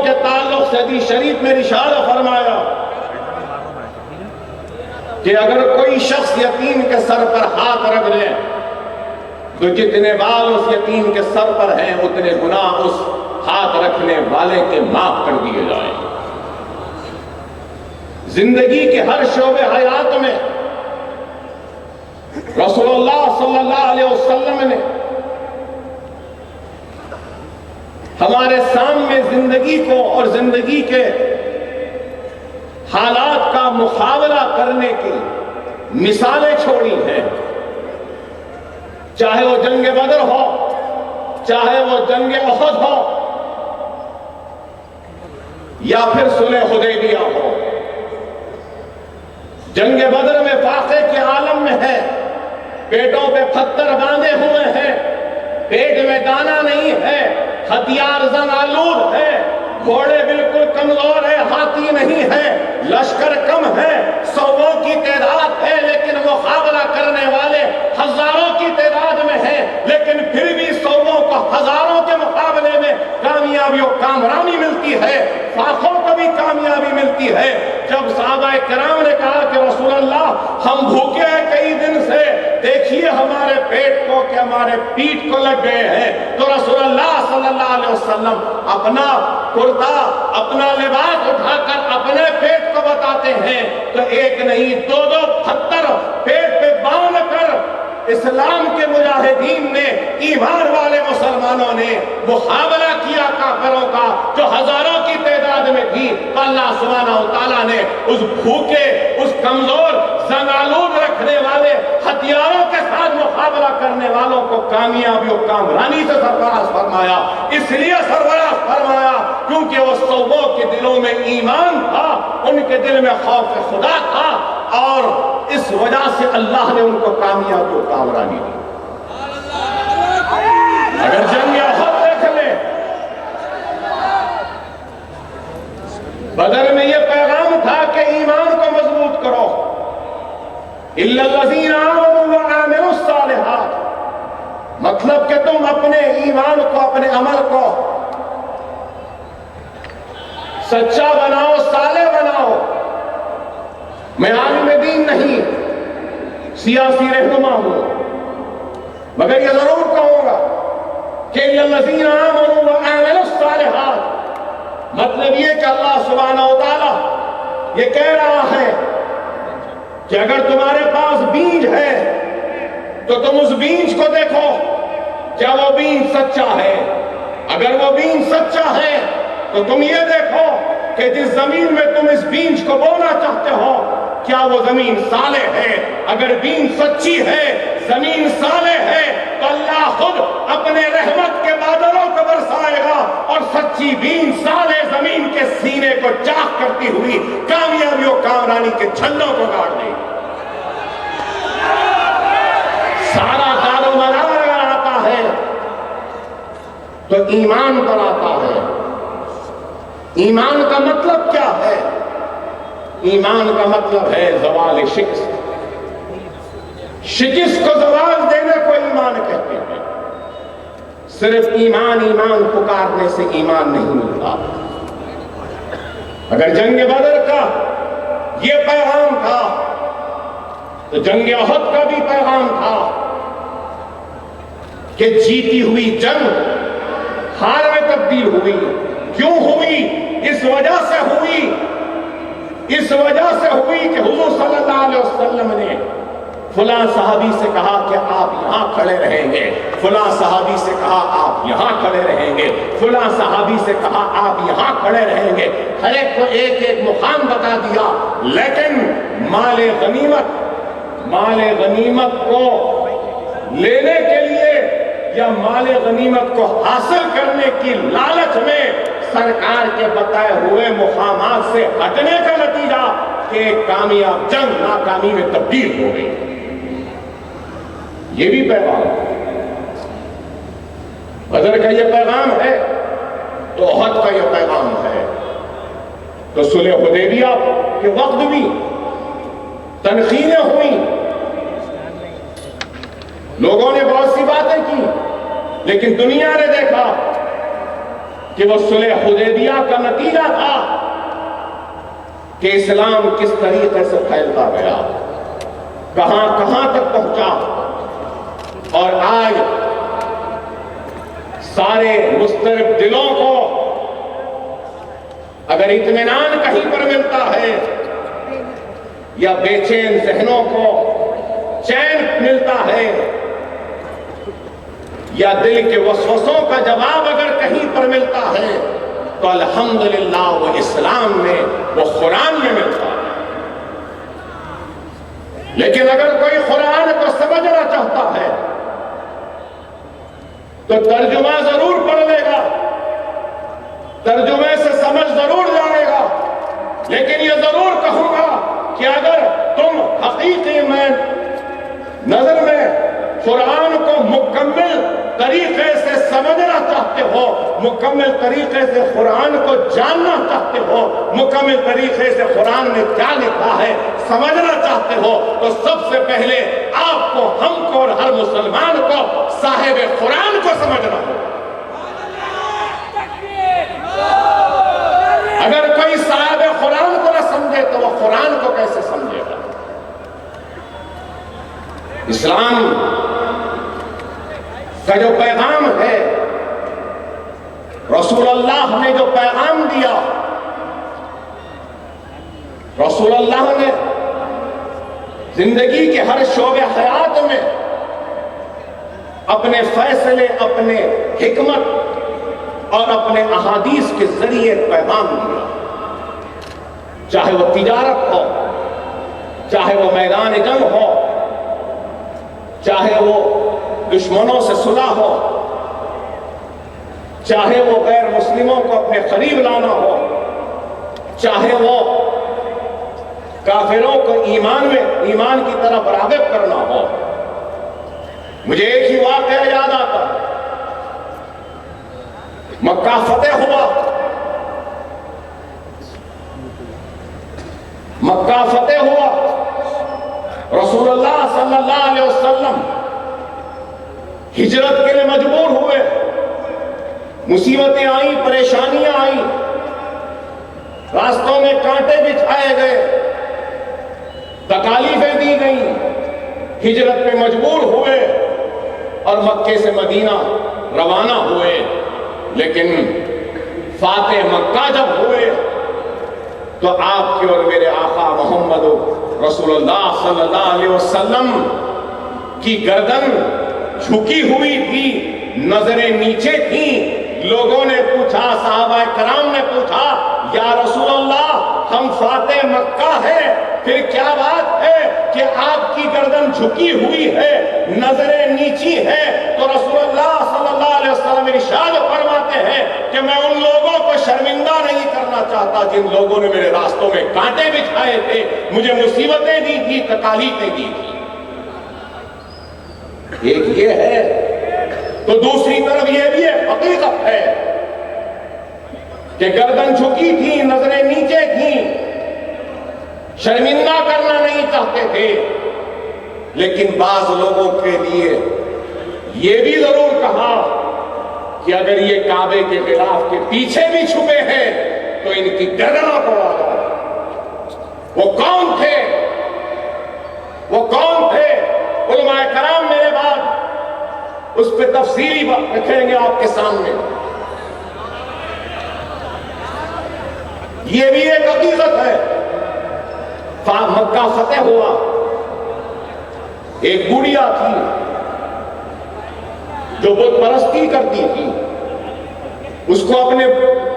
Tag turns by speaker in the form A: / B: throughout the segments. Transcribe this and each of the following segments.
A: کے تعلق سے حدیث شریف میں ارشاد فرمایا کہ اگر کوئی شخص یتیم کے سر پر ہاتھ رکھ لے تو جتنے بال اس یتیم کے سر پر ہیں اتنے گناہ اس ہاتھ رکھنے والے کے معاف کر دیے جائیں۔ زندگی کے ہر شعبے حیات میں رسول اللہ صلی اللہ علیہ وسلم نے ہمارے سامنے زندگی کو اور زندگی کے حالات کا مقابلہ کرنے کی مثالیں چھوڑی ہیں، چاہے وہ جنگ بدر ہو، چاہے وہ جنگ احد ہو، یا پھر صلح حدیبیہ ہو۔ جنگ بدر میں فاقے کے عالم میں ہے، پیٹوں پہ پتھر باندھے ہوئے ہیں، پیٹ میں دانہ نہیں ہے، ہتھیار زن آلود ہے، گھوڑے بالکل کمزور ہے، ہاتھی نہیں ہے، لشکر کم ہے، سووں کی تعداد ہے لیکن مقابلہ کرنے والے ہزاروں کی تعداد میں ہیں، لیکن پھر بھی سووں کو ہزاروں کے مقابلے میں کامیابی و کامرانی ملتی ہے، فاقوں کو بھی کامیابی ملتی ہے۔ جب صحابہ کرام نے کہا کہ رسول اللہ ہم بھوکے ہیں کئی دن سے، دیکھیے ہمارے پیٹ کو کہ ہمارے پیٹ کو لگ گئے ہیں، تو رسول اللہ صلی اللہ علیہ وسلم اپنا کرتا اپنا لباس اٹھا کر اپنے پیٹ کو بتاتے ہیں، تو ایک نہیں دو پتھر پیٹ پہ باندھ کر اسلام کے مجاہدین نے، ایمان والے مسلمانوں نے مقابلہ کیا کافروں کا جو ہزاروں کی تعداد میں تھی، تو اللہ سبحانہ وتعالیٰ نے اس بھوکے، اس کمزور، زنگالود رکھنے والے، ہتھیاروں کے ساتھ مقابلہ کرنے والوں کو کامیابی و کامرانی سے سرفراز فرمایا۔ اس لیے سرفراز فرمایا کیونکہ وہ صوبوں کے دلوں میں ایمان تھا، ان کے دل میں خوف خدا تھا، اور اس وجہ سے اللہ نے ان کو کامیابی و کامرانی دی۔ اگر جنگ احد دیکھ لیں، بدر میں یہ پیغام تھا کہ ایمان کو مضبوط کرو، اِلَّا الَّذِينَ آمَنُوا وَعَمِلُوا الصَّالِحَاتِ، مطلب کہ تم اپنے ایمان کو، اپنے عمل کو سچا بناؤ، صالح بناؤ۔ میں عالم دین نہیں، سیاسی رہنما ہوں، مگر یہ ضرور کہوں گا کہ الذین آمنوا وعملوا الصالحات، مطلب یہ کہ اللہ سبحانہ وتعالیٰ یہ کہہ رہا ہے کہ اگر تمہارے پاس بیج ہے تو تم اس بیج کو دیکھو کیا وہ بیج سچا ہے، اگر وہ بیج سچا ہے تو تم یہ دیکھو کہ جس زمین میں تم اس بیج کو بونا چاہتے ہو کیا وہ زمین صالح ہے، اگر بیج سچی ہے، زمین صالح ہے، تو اللہ خود اپنے رحمت کے بادلوں کو برسائے گا اور سچی بیج صالح زمین کے سینے کو چاک کرتی ہوئی کامیابی و کامرانی کے جھنڈوں کو گاڑ دے گی۔ سارا دار و مدار اگر آتا ہے تو ایمان پر آتا ہے۔ ایمان کا مطلب کیا ہے؟ ایمان کا مطلب ہے زوال شکست۔ شکست کو زوال دینے کو ایمان کہتے ہیں۔ صرف ایمان ایمان پکارنے سے ایمان نہیں ملتا۔ اگر جنگ بدر کا یہ پیغام تھا تو جنگ احد کا بھی پیغام تھا کہ جیتی ہوئی جنگ ہار میں تبدیل ہوئی۔ کیوں ہوئی؟ اس وجہ سے ہوئی کہ حضور صلی اللہ علیہ وسلم نے فلاں صحابی سے کہا کہ آپ یہاں کھڑے رہیں گے، فلاں صحابی سے کہا آپ یہاں کھڑے رہیں گے، فلاں صحابی سے کہا آپ یہاں کھڑے رہیں گے، ہر ایک کو ایک ایک مقام بتا دیا، لیکن مال غنیمت کو لینے کے لیے یا مال غنیمت کو حاصل کرنے کی لالچ میں سرکار کے بتائے ہوئے مقامات سے ہٹنے کا نتیجہ کہ کامیاب جنگ ناکامی میں تبدیل ہو گئی۔ یہ بھی پیغام بدر کا یہ پیغام ہے تو احد کا یہ پیغام ہے۔ تو صلح حدیبیہ کے وقت بھی تنخینیں ہوئیں، لوگوں نے بہت سی باتیں کی، لیکن دنیا نے دیکھا کہ وہ صلح حدیبیہ کا نتیجہ تھا کہ اسلام کس طریقے سے پھیلتا گیا، کہاں کہاں تک پہنچا، اور آج سارے مضطرب دلوں کو اگر اطمینان کہیں پر ملتا ہے یا بے چین ذہنوں کو چین ملتا ہے یا دل کے وسوسوں کا جواب اگر کہیں پر ملتا ہے تو الحمدللہ وہ اسلام میں، وہ قرآن میں ملتا ہے۔ لیکن اگر کوئی قرآن کو سمجھنا چاہتا ہے تو ترجمہ ضرور پڑھ لے گا، ترجمے سے سمجھ ضرور جائے گا، لیکن یہ ضرور کہوں گا کہ اگر تم حقیقی میں نظر میں قرآن کو مکمل طریقے سے سمجھنا چاہتے ہو، مکمل طریقے سے قرآن کو جاننا چاہتے ہو، مکمل طریقے سے قرآن میں کیا لکھا ہے سمجھنا چاہتے ہو، تو سب سے پہلے آپ کو، ہم کو اور ہر مسلمان کو صاحب قرآن کو سمجھنا ہو۔ اگر کوئی صاحب قرآن کو نہ سمجھے تو وہ قرآن کو کیسے سمجھے گا؟ اسلام کا جو پیغام ہے، رسول اللہ نے جو پیغام دیا، رسول اللہ نے زندگی کے ہر شعبے حیات میں اپنے فیصلے، اپنے حکمت اور اپنے احادیث کے ذریعے پیغام دیا، چاہے وہ تجارت ہو، چاہے وہ میدان جنگ ہو، چاہے وہ دشمنوں سے صلح ہو، چاہے وہ غیر مسلموں کو اپنے قریب لانا ہو، چاہے وہ کافروں کو ایمان کی طرف راغب کرنا ہو۔ مجھے ایک ہی واقعہ یاد آتا، مکہ فتح ہوا، مکہ فتح ہوا، رسول اللہ صلی اللہ علیہ وسلم ہجرت کے لیے مجبور ہوئے، مصیبتیں آئیں، پریشانیاں آئیں، راستوں میں کانٹے بچھائے گئے، تکالیفیں دی گئیں، ہجرت پہ مجبور ہوئے اور مکے سے مدینہ روانہ ہوئے۔ لیکن فاتح مکہ جب ہوئے تو آپ کے اور میرے آقا محمد رسول اللہ صلی اللہ علیہ وسلم کی گردن جھکی ہوئی تھی، نظریں نیچے تھیں۔ لوگوں نے پوچھا، صحابہ کرام نے پوچھا، یا رسول اللہ ہم فاتح مکہ ہیں، پھر کیا بات ہے کہ آپ کی گردن جھکی ہوئی ہے، نظریں نیچی ہے؟ تو رسول اللہ صلی اللہ علیہ وسلم ارشاد فرماتے ہیں کہ میں ان لوگوں کو شرمندہ نہیں کرنا چاہتا جن لوگوں نے میرے راستوں میں کانٹے بچھائے تھے، مجھے مصیبتیں دی تھی، تکالیفیں دی تھی۔ ایک یہ ہے، تو دوسری طرف یہ بھی ایک حقیقت ہے کہ گردن جھکی تھی، نظریں نیچے تھیں، شرمندہ کرنا نہیں چاہتے تھے، لیکن بعض لوگوں کے لیے یہ بھی ضرور کہا کہ اگر یہ کعبے کے خلاف کے پیچھے بھی چھپے ہیں تو ان کی گردنوں کو اڑا دو۔ وہ کون تھے؟ وہ کون تھے؟ علماء کرام میرے بعد اس پہ تفصیلی بات رکھیں گے آپ کے سامنے۔ یہ بھی ایک حقیقت ہے، مکہ فتح ہوا، ایک بوڑھیا تھی جو بت پرستی کرتی تھی، اس کو اپنے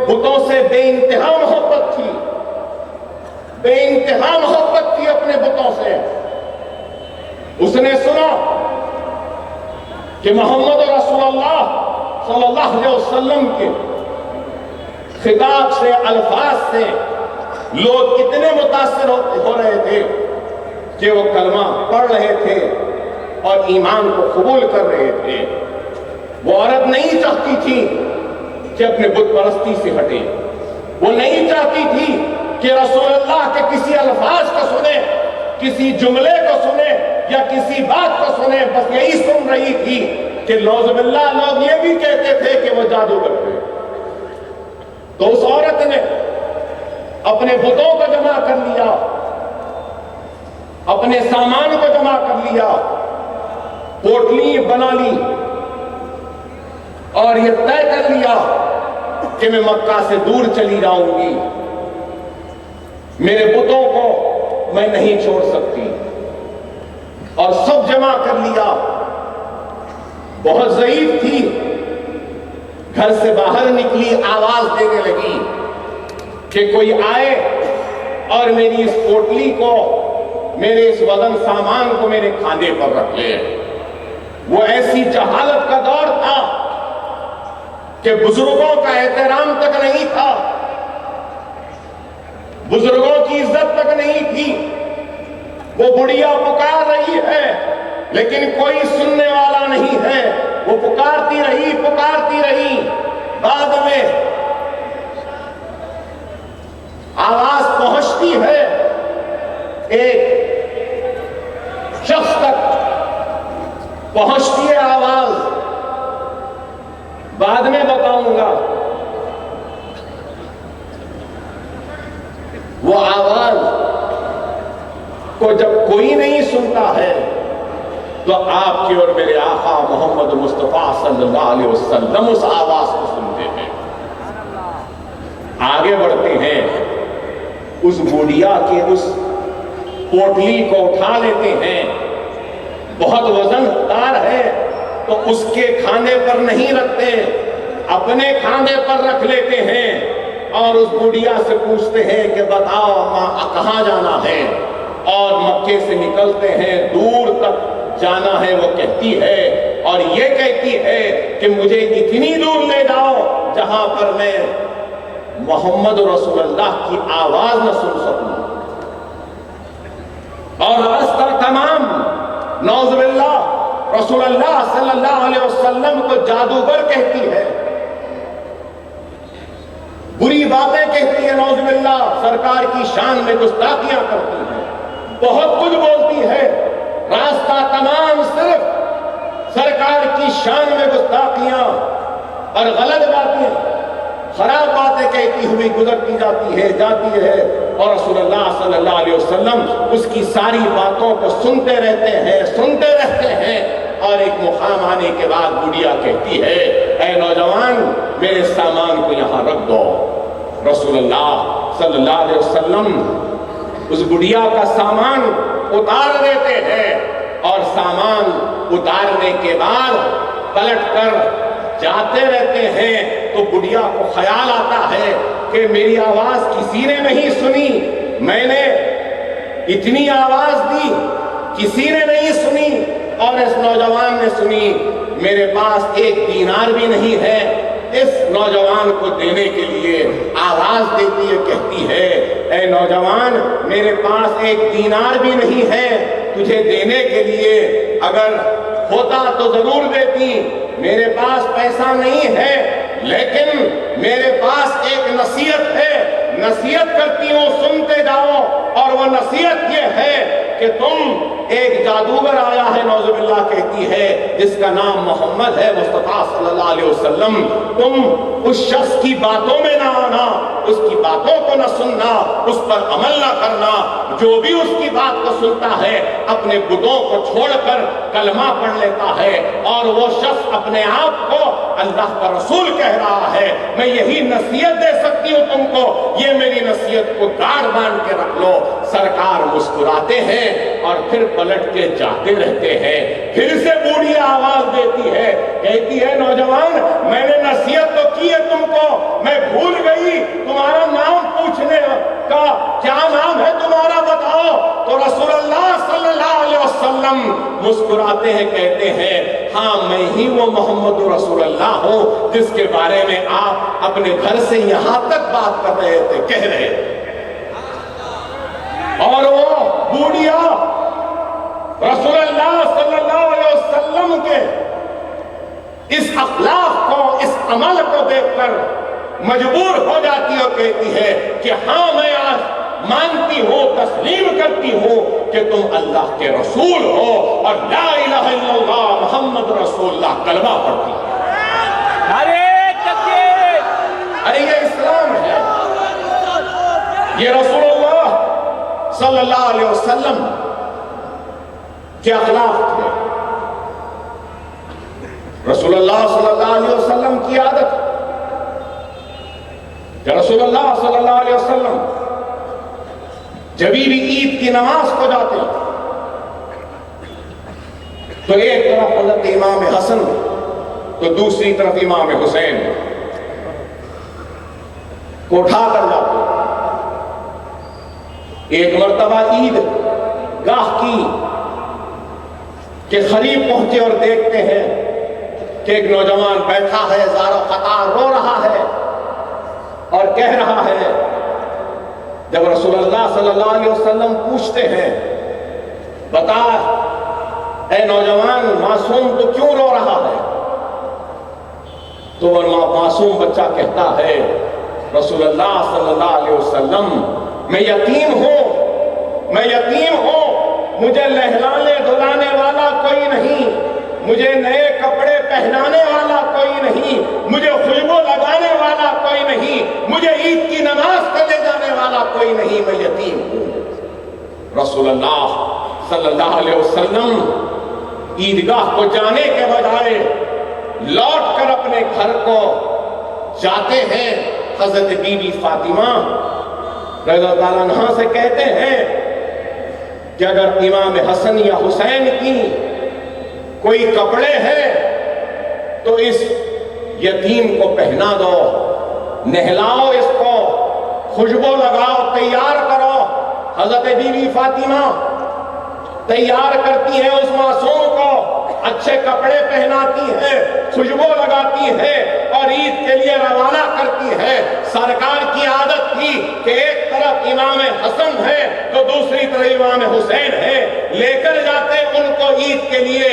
A: بتوں سے بے انتہا محبت تھی، بے انتہا محبت تھی اپنے بتوں سے۔ اس نے سنا کہ محمد رسول اللہ صلی اللہ علیہ وسلم کے خطاب سے، الفاظ سے لوگ اتنے متاثر ہو رہے تھے کہ وہ کلمہ پڑھ رہے تھے اور ایمان کو قبول کر رہے تھے۔ وہ عورت نہیں چاہتی تھی کہ اپنے بت پرستی سے ہٹے، وہ نہیں چاہتی تھی کہ رسول اللہ کے کسی الفاظ کو سنے، کسی جملے کو سنے یا کسی بات کو سنے، بس یہی سن رہی تھی کہ نعوذ باللہ لوگ یہ بھی کہتے تھے کہ وہ جادوگر تھے، تو اس عورت نے اپنے بتوں کو جمع کر لیا، اپنے سامان کو جمع کر لیا، پوٹلی بنا لی اور یہ طے کر لیا کہ میں مکہ سے دور چلی جاؤں گی، میرے بتوں کو میں نہیں چھوڑ سکتی، اور سب جمع کر لیا۔ بہت ضعیف تھی، گھر سے باہر نکلی، آواز دینے لگی کہ کوئی آئے اور میری اس پوٹلی کو، میرے اس وزن سامان کو میرے کھانے پر رکھ لے۔ وہ ایسی جہالت کا دور تھا کہ بزرگوں کا احترام تک نہیں تھا، بزرگوں کی عزت تک نہیں تھی۔ وہ بڑھیا پکار رہی ہے لیکن کوئی سننے والا نہیں ہے، وہ پکارتی رہی، بعد میں آواز پہنچتی ہے ایک شخص تک، پہنچتی ہے آواز، بعد میں بتاؤں گا۔ وہ آواز کو جب کوئی نہیں سنتا ہے تو آپ کے اور میرے آقا محمد مصطفیٰ صلی اللہ علیہ وسلم اس آواز کو سنتے ہیں، آگے بڑھتے ہیں، اس بوڑھیا کے اس پوٹلی کو اٹھا لیتے ہیں، بہت وزن دار ہے تو اس کے کھانے پر نہیں رکھتے، اپنے کھانے پر رکھ لیتے ہیں، اور اس بوڑھیا سے پوچھتے ہیں کہ بتاؤ کہاں جانا ہے، اور مکے سے نکلتے ہیں، دور تک جانا ہے وہ کہتی ہے، اور یہ کہتی ہے کہ مجھے اتنی دور لے جاؤ جہاں پر میں محمد رسول اللہ کی آواز نہ سن سکوں، اور راستہ تمام نعوذ باللہ رسول اللہ صلی اللہ علیہ وسلم کو جادوگر کہتی ہے، بری باتیں کہتی ہے، نعوذ باللہ سرکار کی شان میں گستاخیاں کرتی ہے، بہت کچھ بولتی ہے، راستہ تمام صرف سرکار کی شان میں گستاخیاں اور غلط باتیں، خراب باتیں کہتی ہوئی گزرتی جاتی ہے، اور رسول اللہ صلی اللہ علیہ وسلم اس کی ساری باتوں کو سنتے رہتے ہیں، اور ایک مقام آنے کے بعد بڑھیا کہتی ہے اے نوجوان میرے سامان کو یہاں رکھ دو۔ رسول اللہ صلی اللہ علیہ وسلم اس بڑھیا کا سامان اتار دیتے ہیں، اور سامان اتارنے کے بعد پلٹ کر جاتے رہتے ہیں، تو بڑھیا کو خیال آتا ہے کہ میری آواز کسی نے نہیں سنی، میں نے اتنی آواز دی کسی نے نہیں سنی، اور اس نوجوان نے سنی، میرے پاس ایک دینار بھی نہیں ہے، اس نوجوان کو دینے کے لیے آواز دیتی ہے، کہتی ہے اے نوجوان میرے پاس ایک دینار بھی نہیں ہے تجھے دینے کے لیے، اگر ہوتا تو ضرور دیتی، میرے پاس پیسہ نہیں ہے، لیکن میرے پاس ایک نصیحت ہے، نصیحت کرتی ہوں سنتے جاؤ، اور وہ نصیحت یہ ہے کہ تم ایک جادوگر آیا ہے، نعوذ باللہ کہتی ہے، جس کا نام محمد ہے مصطفیٰ صلی اللہ علیہ وسلم، تم اس شخص کی باتوں میں نہ آنا، اس کی باتوں کو نہ سننا، اس پر عمل نہ کرنا، جو بھی اس کی بات کو سنتا ہے اپنے بتوں کو چھوڑ کر کلمہ پڑھ لیتا ہے، اور وہ شخص اپنے آپ کو اللہ کا رسول کہہ رہا ہے، میں یہی نصیحت دے سکتی ہوں تم کو، یہ میری نصیحت کو گاڑ باندھ کے رکھ لو۔ سرکار مسکراتے ہیں اور پھر پلٹ کے جاتے رہتے ہیں، پھر سے بوڑھی آواز دیتی ہے، کہتی ہے نوجوان میں نے نصیحت تو کی ہے تم کو، میں بھول گئی تمہارا نام پوچھنے کا، کیا نام ہے تمہارا بتاؤ؟ تو رسول اللہ صلی اللہ علیہ وسلم مسکراتے ہیں، کہتے ہیں ہاں میں ہی وہ محمد رسول اللہ ہوں جس کے بارے میں آپ اپنے گھر سے یہاں تک بات کر رہے تھے، کہہ رہے تھے۔ اور وہ بوڑھیا رسول اللہ صلی اللہ علیہ وسلم کے اس اخلاق کو، اس عمل کو دیکھ کر مجبور ہو جاتی اور کہتی ہے کہ ہاں میں آج مانتی ہوں، تسلیم کرتی ہوں کہ تم اللہ کے رسول ہو، اور لا الہ الا اللہ محمد رسول اللہ کلمہ پڑھتی ہے۔ ارے یہ اسلام ہے۔ یہ رسول اللہ صلی اللہ علیہ وسلم کے اخلاق تھے. رسول اللہ صلی اللہ علیہ وسلم کی عادت کہ رسول اللہ صلی اللہ علیہ وسلم جب بھی عید کی نماز کو جاتے تو ایک طرف حضرت امام حسن تو دوسری طرف امام حسین کو اٹھا کر جاتے. ایک مرتبہ عید گاہ کی کہ قریب پہنچے اور دیکھتے ہیں کہ ایک نوجوان بیٹھا ہے زار و قطار رو رہا ہے اور کہہ رہا ہے. جب رسول اللہ صلی اللہ علیہ وسلم پوچھتے ہیں بتا اے نوجوان معصوم تو کیوں رو رہا ہے, تو وہ معصوم بچہ کہتا ہے رسول اللہ صلی اللہ علیہ وسلم میں یتیم ہوں, مجھے نہلانے دھلانے والا کوئی نہیں, مجھے نئے کپڑے پہنانے والا کوئی نہیں, مجھے خوشبو لگانے والا کوئی نہیں, مجھے عید کی نماز کا لے جانے والا کوئی نہیں, میں یتیم ہوں. رسول اللہ صلی اللہ علیہ وسلم عیدگاہ کو جانے کے بجائے لوٹ کر اپنے گھر کو جاتے ہیں. حضرت بی بی فاطمہ رضی اللہ عنہا سے کہتے ہیں کہ اگر امام حسن یا حسین کی کوئی کپڑے ہیں تو اس یتیم کو پہنا دو, نہلاؤ اس کو, خوشبو لگاؤ, تیار کرو. حضرت بی بی فاطمہ تیار کرتی ہیں اس معصوم کو, اچھے کپڑے پہناتی ہے, خوشبو لگاتی ہے اور عید کے لیے روانہ کرتی ہے. سرکار کی عادت تھی کہ ایک طرف امام حسن ہے تو دوسری طرف امام حسین ہے, لے کر جاتے ان کو عید کے لیے.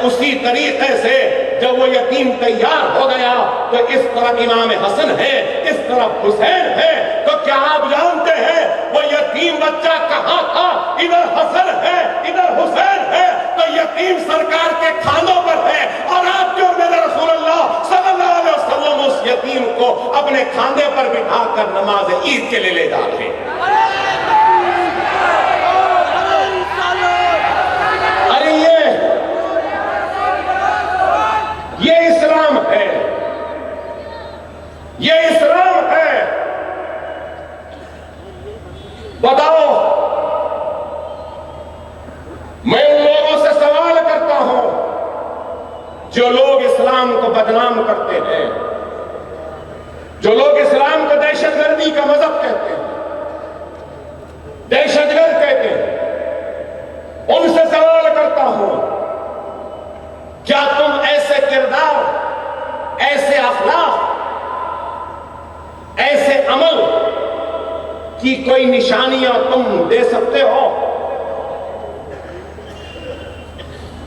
A: اسی طریقے سے جب وہ یتیم تیار ہو گیا تو اس طرف امام حسن ہے, اس طرف حسین ہے, تو کیا آپ جانتے ہیں وہ یتیم بچہ کہاں تھا؟ ادھر حسن ہے ادھر حسین ہے, تو یتیم سرکار کے کھانوں پر ہے اور آپ جو میرے رسول اللہ صلی اللہ علیہ وسلم اس یتیم کو اپنے کھاندے پر بٹھا کر نماز عید کے لیے لے جا رہے ہیں. ارے یہ اسلام ہے, یہ اسلام ہے. بتاؤ, میں ان لوگوں سے سوال کرتا ہوں جو لوگ اسلام کو بدنام کرتے ہیں, جو لوگ اسلام کو دہشت گردی کا مذہب کہتے ہیں, دہشت گرد کہتے ہیں, ان سے سوال کرتا ہوں کیا تم ایسے کردار, ایسے اخلاق, ایسے عمل کی کوئی نشانیاں تم دے سکتے ہو؟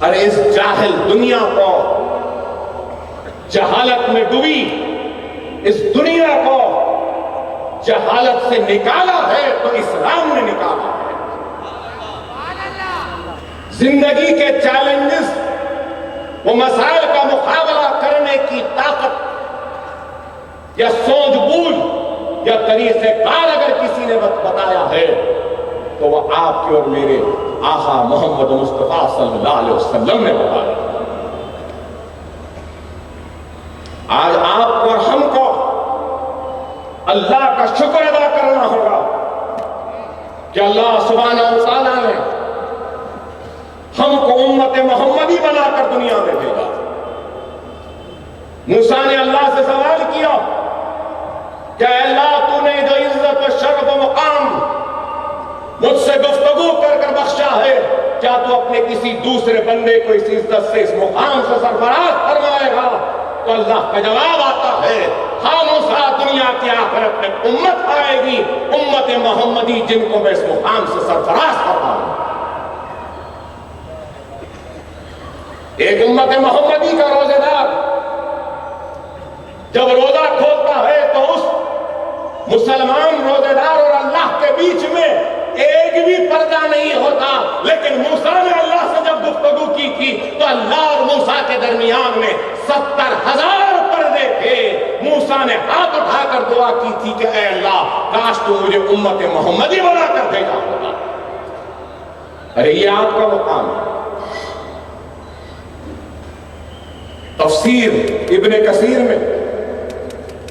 A: ارے اس جاہل دنیا کو جہالت میں ڈوبی اس دنیا کو جہالت سے نکالا ہے تو اسلام نے نکالا ہے. زندگی کے چیلنجز, وہ مسائل کا مقابلہ کرنے کی طاقت یا سوجھ بوجھ یا طریقہ کار اگر کسی نے بتایا ہے تو وہ آپ کے اور میرے آقا محمد مصطفیٰ صلی اللہ علیہ وسلم نے بتایا. آج آپ کو اور ہم کو اللہ کا شکر ادا کرنا ہوگا کہ اللہ سبحانہ و تعالیٰ نے ہم کو امت محمدی بنا کر دنیا میں بھیجا. موسیٰ نے اللہ سے سوال کیا کہ اے اللہ تو نے جو عزت و شرف و مقام مجھ سے گفتگو کر کر بخشا ہے, کیا تو اپنے کسی دوسرے بندے کو اس عزت سے, اس مقام سے سرفراز فرمائے گا؟ تو اللہ کا جواب آتا ہے ہاں موسیٰ, دنیا کی آخرت میں امت آئے گی, امت محمدی, جن کو میں اس مقام سے سرفراز فرماؤں. ایک امت محمدی کا روزے دار جب روزہ کھولتا ہے تو اس مسلمان روزے دار اور اللہ کے بیچ میں ایک بھی پردہ نہیں ہوتا. لیکن موسیٰ نے اللہ سے جب گفتگو کی تھی تو اللہ اور موسیٰ کے درمیان میں 70,000 پردے تھے. موسیٰ نے ہاتھ اٹھا کر دعا کی تھی کہ اے اللہ کاش تو مجھے امت محمدی بنا کر بھیجا ہوگا۔ ارے یہ آپ کا مقام ہے۔ تفسیر ابن کثیر میں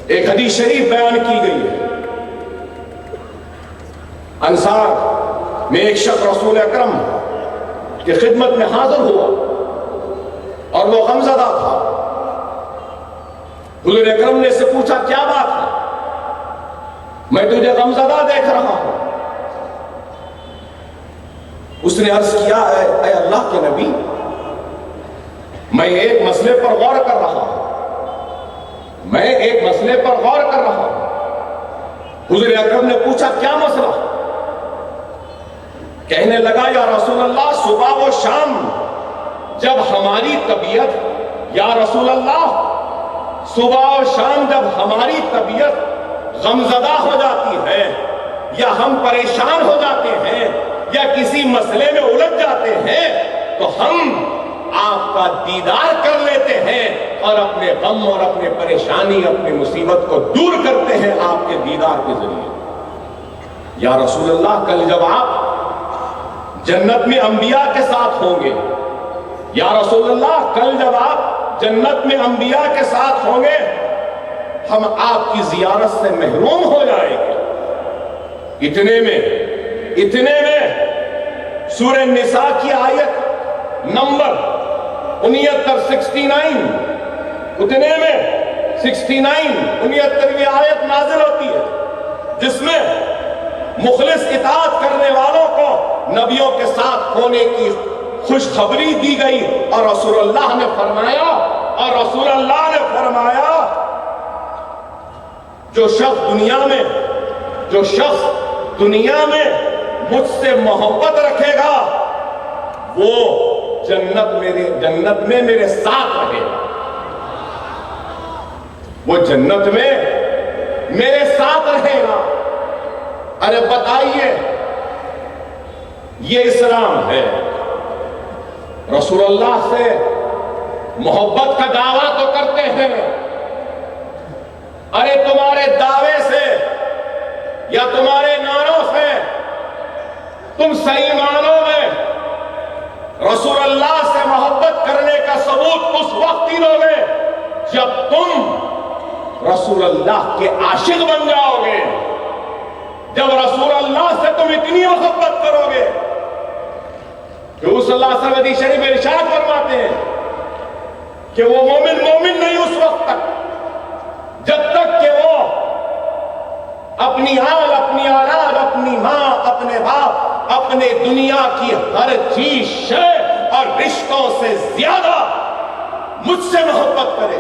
A: ایک حدیث شریف بیان کی گئی ہے، انصار میں ایک شخص رسول اکرم کی خدمت میں حاضر ہوا اور وہ غمزدہ تھا۔ حضور اکرم نے اس سے پوچھا کیا بات ہے؟ میں تجھے غمزدہ دیکھ رہا ہوں۔ اس نے عرض کیا اے اللہ کے نبی، میں ایک مسئلے پر غور کر رہا ہوں، میں ایک مسئلے پر غور کر رہا ہوں۔ حضور اکرم نے پوچھا کیا مسئلہ؟ کہنے لگا یا رسول اللہ صبح و شام جب ہماری طبیعت، یا رسول اللہ صبح و شام جب ہماری طبیعت غمزدہ ہو جاتی ہے یا ہم پریشان ہو جاتے ہیں یا کسی مسئلے میں الجھ جاتے ہیں تو ہم آپ کا دیدار کر لیتے ہیں اور اپنے غم اور اپنے پریشانی، اپنی مصیبت کو دور کرتے ہیں آپ کے دیدار کے ذریعے۔ یا رسول اللہ کل جب آپ جنت میں انبیاء کے ساتھ ہوں گے، یا رسول اللہ کل جب آپ جنت میں انبیاء کے ساتھ ہوں گے ہم آپ کی زیارت سے محروم ہو جائیں گے۔ اتنے میں سورہ نساء کی آیت نمبر 69 اتنے میں 69 آیت نازل ہوتی ہے جس میں مخلص اطاعت کرنے والوں کو نبیوں کے ساتھ ہونے کی خوشخبری دی گئی اور رسول اللہ نے فرمایا جو شخص دنیا میں مجھ سے محبت رکھے گا وہ جنت میں میرے ساتھ رہے گا، وہ جنت میں میرے ساتھ رہے گا۔ ارے بتائیے یہ اسلام ہے؟ رسول اللہ سے محبت کا دعویٰ تو کرتے ہیں، ارے تمہارے دعوے سے یا تمہارے نعروں سے تم صحیح معنوں میں رسول اللہ سے محبت کرنے کا ثبوت اس وقت ہی لو گے جب تم رسول اللہ کے عاشق بن جاؤ گے، جب رسول اللہ سے تم اتنی محبت کرو گے کہ وہ صلی اللہ علیہ وسلم حدیث شریف میں ارشاد فرماتے ہیں کہ وہ مومن نہیں اس وقت تک جب تک کہ وہ اپنی آل، اپنی اولاد، اپنی ماں، اپنے باپ، اپنے دنیا کی ہر چیز شے اور رشتوں سے زیادہ مجھ سے محبت کرے۔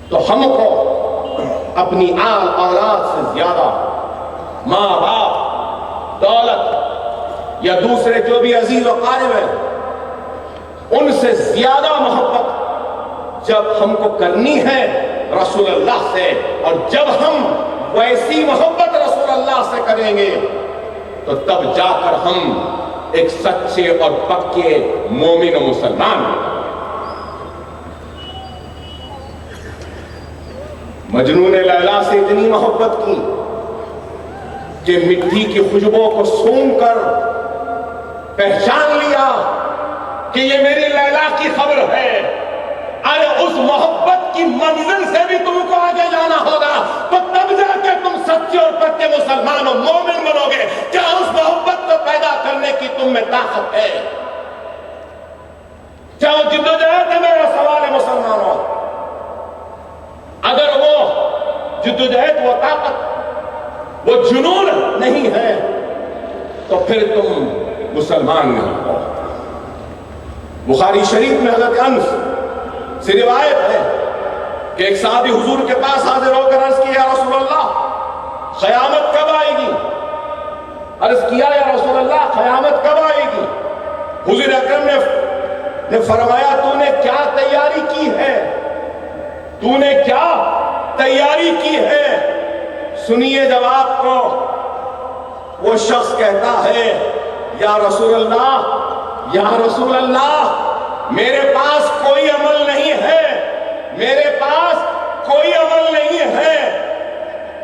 A: تو ہم کو اپنی آل اولاد سے زیادہ ماں باپ، دولت یا دوسرے جو بھی عزیز و قارب ہیں ان سے زیادہ محبت جب ہم کو کرنی ہے رسول اللہ سے، اور جب ہم ویسی محبت رسول اللہ سے کریں گے تو تب جا کر ہم ایک سچے اور پکے مومن و مسلمان ہیں۔ مجنون لیلا سے اتنی محبت کی کہ مٹی کی خوشبو کو سونگھ کر پہچان لیا کہ یہ میری لیلا کی خبر ہے۔ ارے اس محبت کی منزل سے بھی تم کو آگے جانا ہوگا تو تب جا کے تم سچے اور پکے مسلمان و مومن بنو گے۔ کیا اس محبت کو پیدا کرنے کی تم میں طاقت ہے؟ کیا وہ جدوجہد ہے؟ میرا سوال ہے مسلمانوں، اگر وہ جدوجہد، وہ طاقت، وہ جنون نہیں ہے تو پھر تم مسلمان نہیں ہو۔ بخاری شریف میں حضرت انس سے روایت ہے کہ ایک صحابی حضور کے پاس حاضر ہو کر عرض کیا یا رسول اللہ قیامت کب آئے گی؟ عرض کیا یا رسول اللہ قیامت کب آئے گی؟ حضور اکرم نے فرمایا تو نے کیا تیاری کی ہے؟ تو نے کیا تیاری کی ہے؟ سنیے جواب کو۔ وہ شخص کہتا ہے یا رسول اللہ میرے پاس کوئی عمل نہیں ہے میرے پاس کوئی عمل نہیں ہے،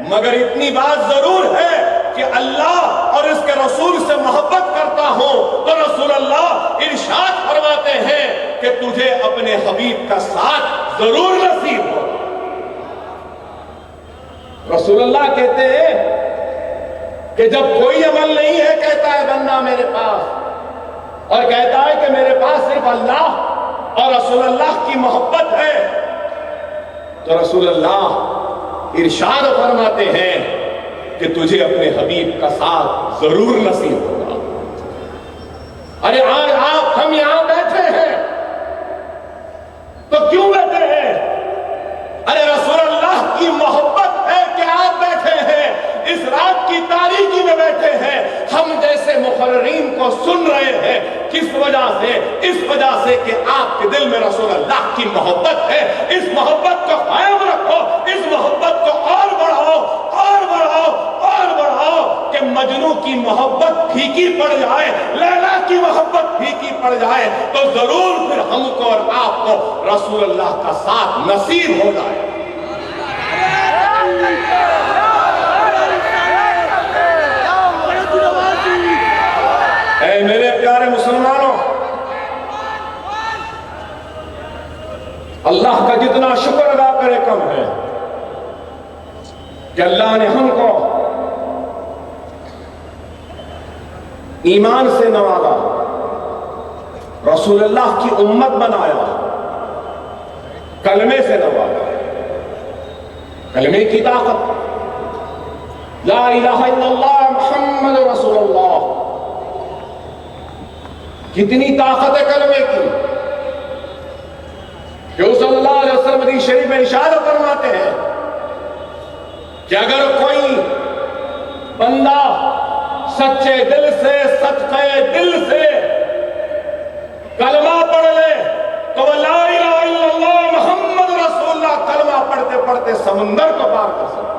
A: مگر اتنی بات ضرور ہے کہ اللہ اور اس کے رسول سے محبت کرتا ہوں۔ تو رسول اللہ ارشاد فرماتے ہیں کہ تجھے اپنے حبیب کا ساتھ ضرور نصیب ہو۔ رسول اللہ کہتے ہیں کہ جب کوئی عمل نہیں ہے، کہتا ہے بندہ میرے پاس، اور کہتا ہے کہ میرے پاس صرف اللہ اور رسول اللہ کی محبت ہے، تو رسول اللہ ارشاد فرماتے ہیں کہ تجھے اپنے حبیب کا ساتھ ضرور نصیب ہوگا۔ ارے آج ہم یہاں بیٹھے ہیں تو کیوں بیٹھے ہیں؟ ارے رسول اللہ کی محبت ہے کہ آپ بیٹھے ہیں، اس رات کی تاریکی میں بیٹھے ہیں۔ ہم جیسے مقررین کو سن رہے ہیں، کس وجہ سے؟ اس وجہ سے کہ آپ کے دل میں رسول اللہ کی محبت ہے۔ اس محبت کو قائم رکھو، اس محبت کو اور بڑھاؤ اور بڑھاؤ اور بڑھاؤ، کہ مجنوں کی محبت پھیکی پڑ جائے، لیلا کی محبت پھیکی پڑ جائے تو ضرور پھر ہم کو اور آپ کو رسول اللہ کا ساتھ نصیب ہو جائے۔ اے میرے پیارے مسلمانوں، اللہ کا جتنا شکر ادا کرے کم ہے کہ اللہ نے ہم کو ایمان سے نوازا، رسول اللہ کی امت بنایا، کلمے سے نوازا۔ کلمے کی طاقت، لا الہ الا اللہ محمد رسول اللہ، کتنی طاقت ہے کلمے کی کہ صلی اللہ علیہ وسلم حدیث شریف میں ارشاد فرماتے ہیں کہ اگر کوئی بندہ سچے دل سے، صدقے دل سے کلمہ پڑھ لے تو وہ لا الہ الا اللہ محمد رسول اللہ کلمہ پڑھتے پڑھتے سمندر کو پار کر سکتا۔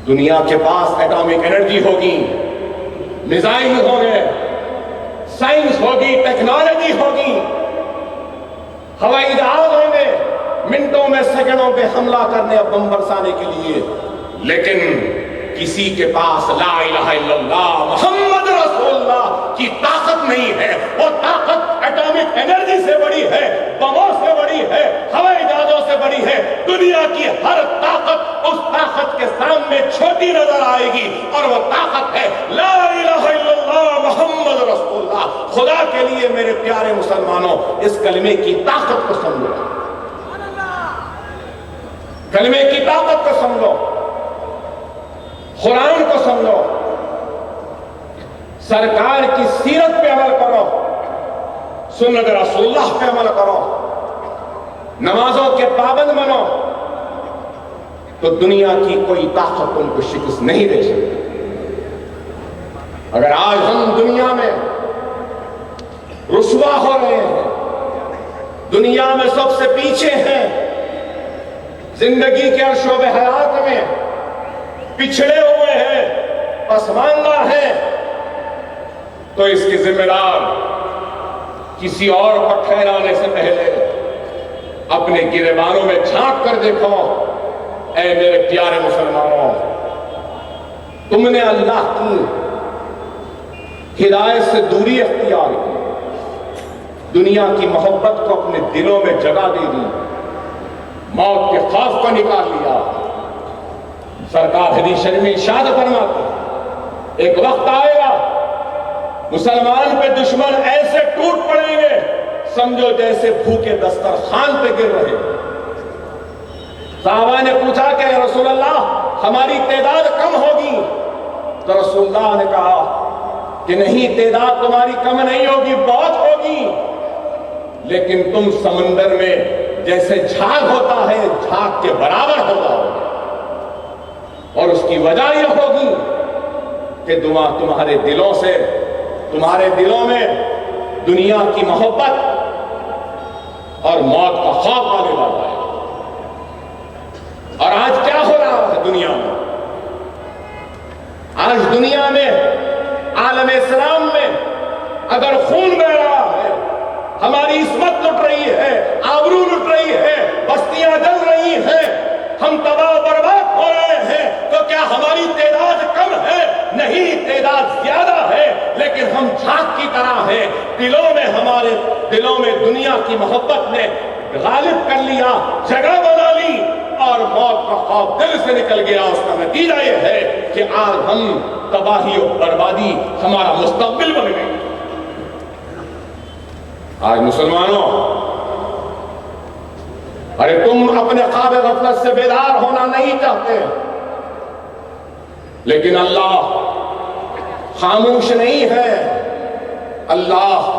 A: دنیا کے پاس ایٹامک انرجی ہوگی، میزائل ہوں گے، سائنس ہوگی، ٹیکنالوجی ہوگی، ہوائی جہاز ہوں گے، منٹوں میں سیکنڈوں پہ حملہ کرنے اور بم برسانے کے لیے، لیکن کسی کے پاس لا الہ الا اللہ محمد رسول اللہ کی طاقت نہیں ہے۔ وہ طاقت ایٹامک انرجی سے بڑی ہے، بموں سے بڑی ہے، ہوائی جہازوں سے بڑی ہے۔ دنیا کی ہر طاقت اس طاقت کے سامنے چھوٹی نظر آئے گی، اور وہ طاقت ہے لا الہ الا اللہ محمد رسول اللہ۔ خدا کے لیے میرے پیارے مسلمانوں، اس کلمے کی طاقت کو سمجھو، کلمے کی طاقت کو سمجھو، قرآن کو سمجھو، سرکار کی سیرت پہ عمل کرو، سنت رسول اللہ پہ عمل کرو، نمازوں کے پابند بنو، تو دنیا کی کوئی طاقت تم کو شکست نہیں دے سکتی۔ اگر آج ہم دنیا میں رسوا ہو رہے ہیں، دنیا میں سب سے پیچھے ہیں، زندگی کے ہر شعبے حیات میں پچھڑے ہوئے ہیں، پسماندہ ہیں، تو اس کی ذمہ دار کسی اور کو ٹھہرانے سے پہلے اپنے گریبانوں میں جھانک کر دیکھو۔ اے میرے پیارے مسلمانوں، تم نے اللہ کی ہدایت سے دوری اختیار کی، دنیا کی محبت کو اپنے دلوں میں جگہ دے دی، موت کے خوف کو نکال لیا۔ سرکار حدیث شریف میں ارشاد فرماتے ایک وقت آئے گا مسلمان پہ دشمن ایسے ٹوٹ پڑیں گے سمجھو جیسے بھوکے دسترخوان پہ گر رہے۔ صحابہ نے پوچھا کہ رسول اللہ ہماری تعداد کم ہوگی، تو رسول اللہ نے کہا کہ نہیں، تعداد تمہاری کم نہیں ہوگی، بہت ہوگی، لیکن تم سمندر میں جیسے جھاگ ہوتا ہے جھاگ کے برابر ہو جاؤ گے، اور اس کی وجہ یہ ہوگی کہ تمہارے دلوں سے، تمہارے دلوں میں دنیا کی محبت اور موت کا خوف آنے والا ہے۔ اور آج کیا ہو رہا ہے دنیا میں؟ آج دنیا میں، عالم اسلام میں اگر خون بہ رہا ہے، ہماری عصمت لٹ رہی ہے، ہم تباہ و برباد ہو رہے ہیں تو کیا ہماری تعداد کم ہے؟ نہیں، تعداد زیادہ ہے، لیکن ہم جھاگ کی طرح ہیں۔ ہمارے دلوں میں دنیا کی محبت نے غالب کر لیا، جگہ بنا لی، اور موت کا خوف دل سے نکل گیا۔ اس کا نتیجہ یہ ہے کہ آج ہم تباہی و بربادی ہمارا مستقبل بن گئے۔ آج مسلمانوں، ارے تم اپنے خواب غفلت سے بیدار ہونا نہیں چاہتے، لیکن اللہ خاموش نہیں ہے۔ اللہ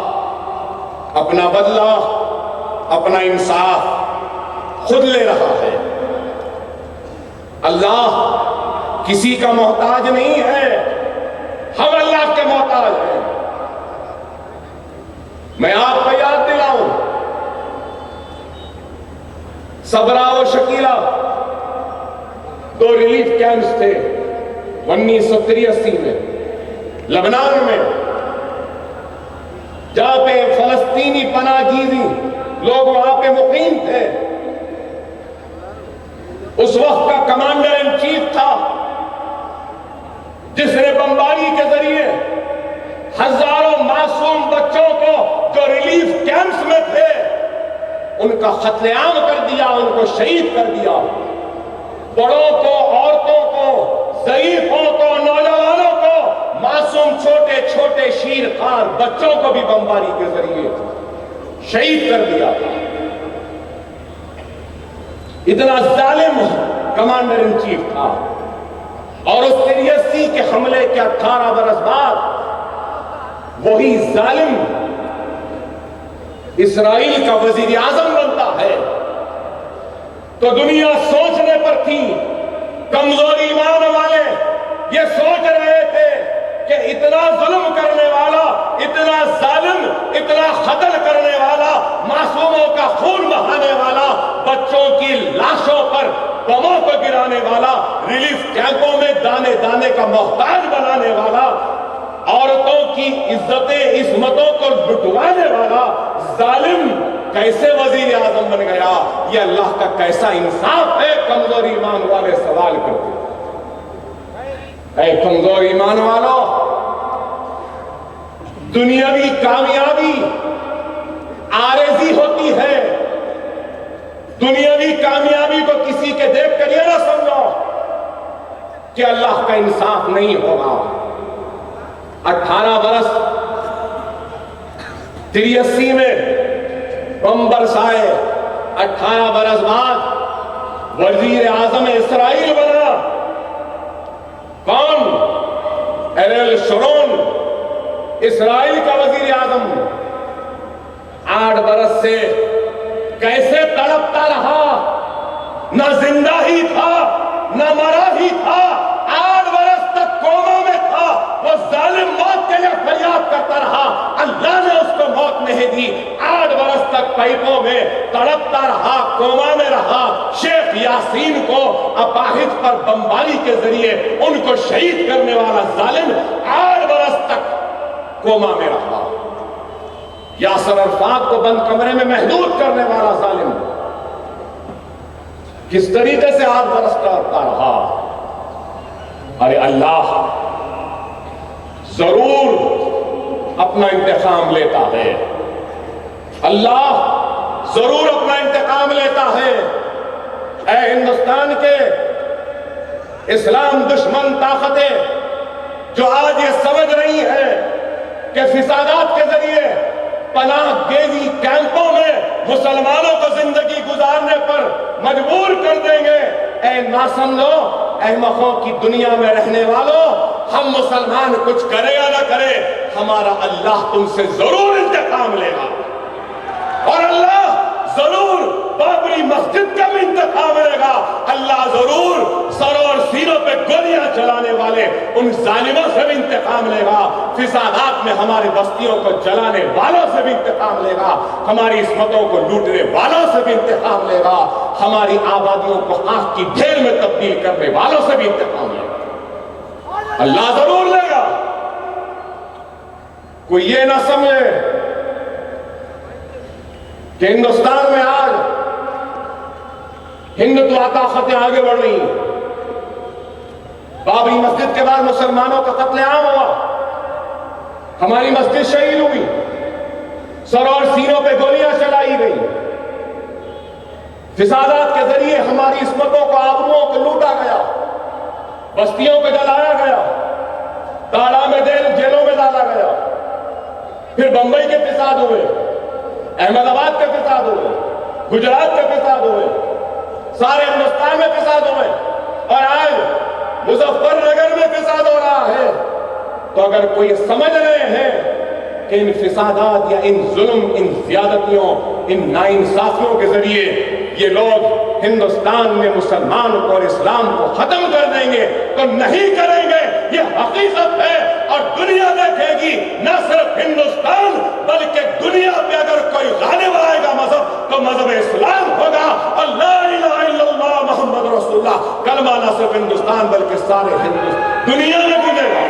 A: اپنا بدلہ، اپنا انصاف خود لے رہا ہے۔ اللہ کسی کا محتاج نہیں ہے، ہم اللہ کے محتاج ہیں۔ میں آپ کو یاد دلاؤں، صبرا و شکیلا دو ریلیف کیمپس تھے 1983 میں لبنان میں، جہاں پہ فلسطینی پناہ گزین لوگ وہاں پہ مقیم تھے۔ اس وقت کا کمانڈر ان چیف تھا جس نے بمباری کے ذریعے ہزاروں معصوم بچوں کو جو ریلیف کیمپس میں تھے ان کا قتل عام کر دیا، ان کو شہید کر دیا۔ بڑوں کو، عورتوں کو، ضعیفوں کو، نوجوانوں کو، معصوم چھوٹے چھوٹے شیر خوار بچوں کو بھی بمباری کے ذریعے شہید کر دیا تھا۔ اتنا ظالم کمانڈر ان چیف تھا، اور اس 83 کے حملے کے 18 برس بعد وہی ظالم اسرائیل کا وزیر اعظم بنتا ہے۔ تو دنیا سوچنے پر تھی، کمزور ایمان والے یہ سوچ رہے تھے کہ اتنا ظلم کرنے والا، اتنا ظالم، اتنا قتل کرنے والا، معصوموں کا خون بہانے والا، بچوں کی لاشوں پر بموں کو گرانے والا، ریلیف کیمپوں میں دانے دانے کا محتاج بنانے والا، عورتوں کی عزتیں عصمتوں کو لٹوانے والا ظالم کیسے وزیر اعظم بن گیا؟ یہ اللہ کا کیسا انصاف ہے؟ کمزور ایمان والے سوال کرتے ہیں۔ اے کمزور ایمان والو، دنیاوی کامیابی عارضی ہوتی ہے۔ دنیاوی کامیابی کو کسی کے دیکھ کر یہ نہ سمجھو کہ اللہ کا انصاف نہیں ہوگا۔ 18 برس 83 میں بم برسائے، 18 برس بعد وزیر اعظم اسرائیل بنا کون؟ ایریل شرون، اسرائیل کا وزیر اعظم۔ 8 برس سے کیسے تڑپتا رہا، نہ زندہ ہی تھا نہ مرا ہی تھا، 8 برس تک کوما میں تھا، وہ ظالم موت کے لیے فریاد کرتا رہا، اللہ نے اس کو موت نہیں دی۔ 8 برس تک پائپوں میں تڑپتا رہا، کوما میں رہا۔ شیخ یاسین کو اپاہج پر بمباری کے ذریعے ان کو شہید کرنے والا ظالم 8 برس تک کوما میں رہا۔ یاسر عرفات کو بند کمرے میں محدود کرنے والا ظالم کس طریقے سے 8 برس کرتا رہا۔ ارے اللہ ضرور اپنا انتقام لیتا ہے، اللہ ضرور اپنا انتقام لیتا ہے۔ اے ہندوستان کے اسلام دشمن طاقتیں جو آج یہ سمجھ رہی ہیں کہ فسادات کے ذریعے پناہ گزین کیمپوں میں مسلمانوں کو زندگی گزارنے پر مجبور کر دیں گے، اے نہ سمجھو احمقوں کی دنیا میں رہنے والوں، ہم مسلمان کچھ کرے یا نہ کرے، ہمارا اللہ تم سے ضرور انتقام لے گا، اور اللہ ضرور بابری مسجد کا بھی انتقام لے گا۔ اللہ ضرور سروں اور سینوں پہ گولیاں چلانے والے ان ظالموں سے بھی انتقام لے گا، فسادات میں ہماری بستیوں کو جلانے والوں سے بھی انتقام لے گا، ہماری عصمتوں کو لوٹنے والوں سے بھی انتقام لے گا، ہماری آبادیوں کو آگ کی ڈھیر میں تبدیل کرنے والوں سے بھی انتقام لے گا۔ اللہ ضرور لے گا۔ کوئی یہ نہ سمجھے کہ ہندوستان میں آج ہندوتوا طاقتیں آگے بڑھ رہی ہیں. بابری مسجد کے بعد مسلمانوں کا قتل عام ہوا, ہماری مسجد شہید ہوئی, سر اور سینوں پہ گولیاں چلائی گئی, فسادات کے ذریعے ہماری عصمتوں کو, آبروؤں کو لوٹا گیا, بستیوں کو جلایا گیا, تاڑا میں جیلوں میں ڈالا گیا. پھر بمبئی کے فساد ہوئے, احمد آباد کے فساد ہوئے, گجرات کے فساد ہوئے, سارے ہندوستان میں فساد ہوئے, اور آج مظفر نگر میں فساد ہو رہا ہے. تو اگر کوئی سمجھ رہے ہیں کہ ان فسادات یا ان ظلم, ان زیادتیوں, ان ناانصافیوں کے ذریعے یہ لوگ ہندوستان میں مسلمان اور اسلام کو ختم کر دیں گے, تو نہیں کریں گے. یہ حقیقت ہے, اور دنیا دیکھے گی. نہ صرف ہندوستان بلکہ دنیا پہ اگر کوئی غالب آئے گا مذہب, تو مذہب اسلام ہوگا. اور لا الہ الا اللہ محمد رسول اللہ کلمہ نہ صرف ہندوستان بلکہ سارے دنیا میں گونجے گا.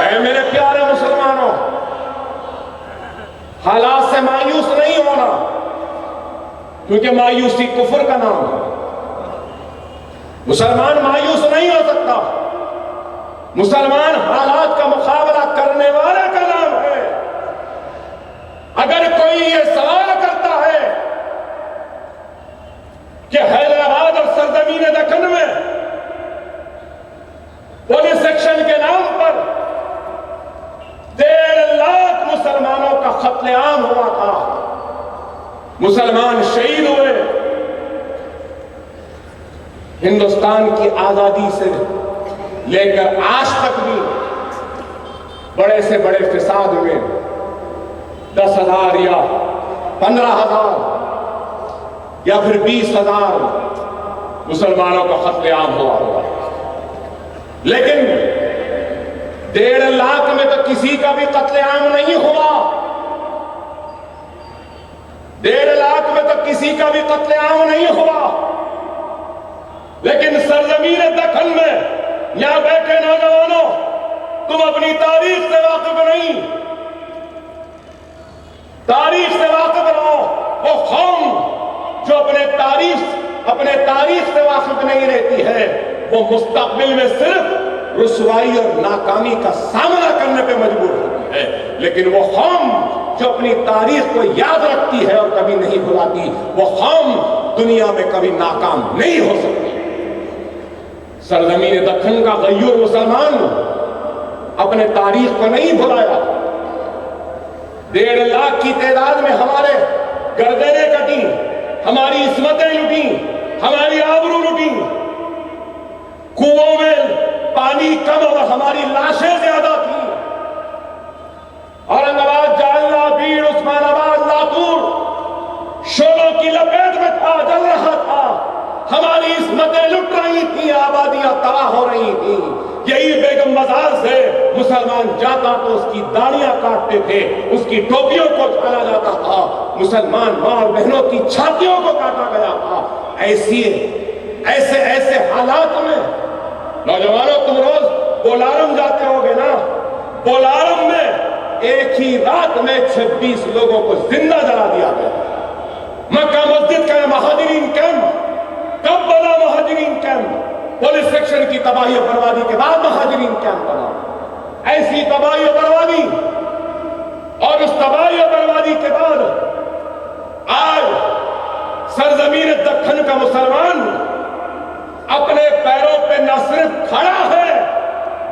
A: اے میرے پیارے مسلمانوں, حالات سے مایوس نہیں ہونا, کیونکہ مایوسی کفر کا نام ہے. مسلمان مایوس نہیں ہو سکتا, مسلمان حالات کا مقابلہ کرنے والے کا نام ہے. اگر کوئی یہ سوال کرتا ہے کہ حیدرآباد اور سرزمین دکن میں پولیس ایکشن کے نام پر 1.5 لاکھ مسلمانوں کا قتل عام ہوا تھا, مسلمان شہید ہوئے, ہندوستان کی آزادی سے لے کر آج تک بھی بڑے سے بڑے فساد ہوئے, 10,000 یا 15,000 یا پھر 20,000 مسلمانوں کا قتل عام ہوا ہوگا. لیکن 1.5 لاکھ میں تو کسی کا بھی قتل عام نہیں ہوا. 1.5 لاکھ میں تو کسی کا بھی قتل عام نہیں ہوا. لیکن سرزمین دکن میں یہاں بیٹھے نوجوانوں, تم اپنی تاریخ سے واقف نہیں, تاریخ سے واقف رہو. وہ قوم جو اپنے تاریخ سے واقف نہیں رہتی ہے, وہ مستقبل میں صرف رسوائی اور ناکامی کا سامنا کرنے پہ مجبور ہوتی ہے. لیکن وہ قوم جو اپنی تاریخ کو یاد رکھتی ہے اور کبھی نہیں بھلاتی, وہ قوم دنیا میں کبھی ناکام نہیں ہو سکتی. سرزمین دکن کا غیور مسلمان اپنے تاریخ کو نہیں بھلایا. 1.5 لاکھ کی تعداد میں ہمارے گردنیں کٹی, ہماری عصمتیں لٹی, ہماری آبرو لٹی, کنووں میں پانی کم اور ہماری لاشیں زیادہ تھیں. اورنگ آباد, جالنا, بیڑ, عثمان آباد, لاتور شولوں کی لپیٹ میں تھا, جل رہا تھا. ہماری عصمتیں لٹ رہی تھیں, آبادیاں تباہ ہو رہی تھیں. یہی بیگم بازار سے مسلمان جاتا تو اس کی داڑیاں کاٹتے تھے, اس کی ٹوپیوں کو چھالا جاتا تھا, مسلمان ماں اور بہنوں کی چھاتیوں کو کاٹا گیا تھا. ایسے حالات میں نوجوانوں, تم روز بولارم جاتے ہوگے نا, بولارم میں ایک ہی رات میں 26 لوگوں کو زندہ جلا دیا گیا. مکہ مسجد کا مہاجرین کیمپ کب بنا؟ مہاجرین کیمپ پولیس سیکشن کی تباہی و بربادی کے بعد مہاجرین کیمپ بنا. ایسی تباہی و بربادی, اور اس تباہی و بربادی کے بعد آج سرزمین دکن کا مسلمان اپنے پیروں پہ نہ صرف کھڑا ہے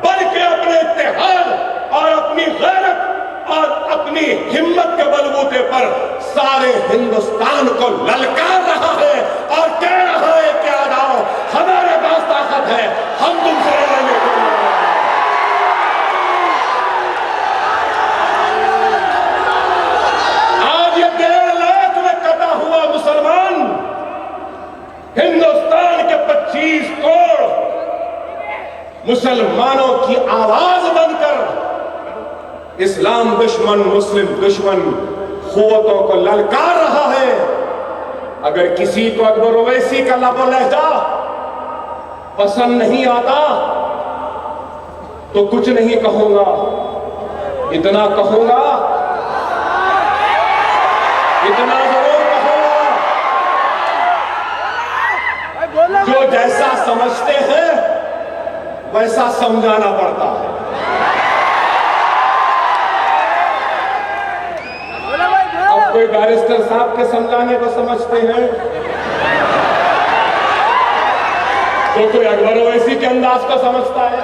A: بلکہ اپنے اتحاد اور اپنی غیرت اور اپنی ہمت کے بلبوتے پر سارے ہندوستان کو للکار رہا ہے اور کہہ رہا ہے کہ آ جاؤ, ہمارے پاس طاقت ہے, ہم تم سے لڑیں گے. آج یہ 1.5 لاکھ میں کٹا ہوا مسلمان ہندوستان کے 25 کروڑ مسلمانوں کی آواز بن کر اسلام دشمن, مسلم دشمن قوتوں کو للکار رہا ہے. اگر کسی کو اکبر اویسی کا لب و لہجہ پسند نہیں آتا تو کچھ نہیں کہوں گا, اتنا کہوں گا اتنا ضرور کہوں گا، جو جیسا سمجھتے ہیں ویسا سمجھانا پڑتا ہے۔ اب کوئی بیرسٹر صاحب کے سمجھانے کو سمجھتے ہیں، تو کوئی اکبر اویسی کے انداز کو سمجھتا ہے۔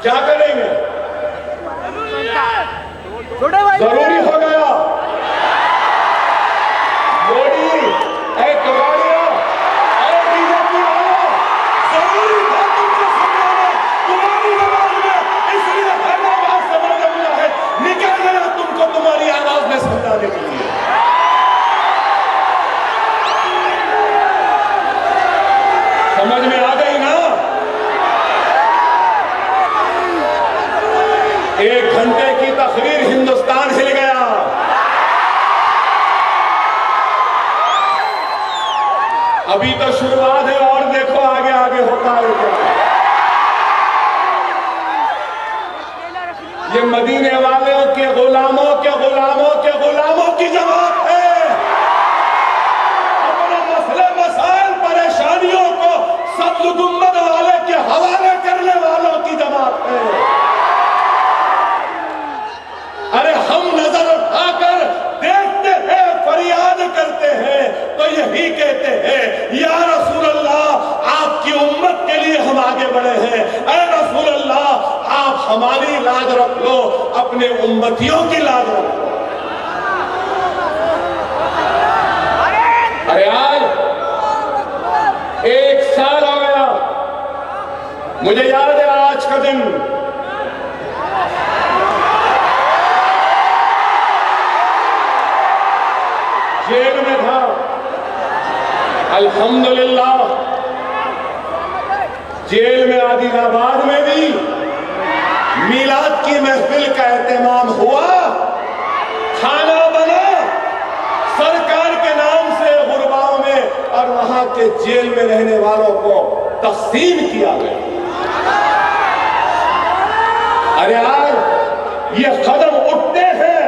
A: کیا کریں گے؟ ضروری ہو گیا موڈی، اے کباڑیا، اے بی جے پی والوں، ضروری تھا تم کو سمجھانا تمہاری آواز میں، اس لیے حیدرآباد سے مدد مجاہد نکل گیا تم کو تمہاری آواز میں سمجھانے کے لیے۔ سمجھ میں آ گئی نا؟ 1 گھنٹے کی تقریر، ہندوستان ہل گیا۔ ابھی تو شروعات ہے، اور دیکھو آگے آگے ہوتا ہے کیا۔ یہ مدینے والوں کے غلاموں کے غلاموں کے غلاموں کی جماعت ہے، اپنے مسئلے مسائل پریشانیوں کو سبز گنبد والے کے حوالے کرنے والوں کی جماعت ہے۔ ارے ہم نظر اٹھا کر دیکھتے ہیں، فریاد کرتے ہیں تو یہی کہتے ہیں یا رسول اللہ آپ کی امت کے لیے ہم آگے بڑھے ہیں، اے رسول اللہ آپ ہماری لاج رکھ لو، اپنے امتیوں کی لاج رکھ لو۔ ارے آج 1 سال ہو گیا، مجھے یاد ہے آج کا دن، جیل میں تھا۔ الحمدللہ جیل میں عادل آباد میں بھی میلاد کی محفل کا اہتمام ہوا، کھانا بنا سرکار کے نام سے غرباؤں میں، اور وہاں کے جیل میں رہنے والوں کو تقسیم کیا گیا۔ ارے آج یہ قدم اٹھتے ہیں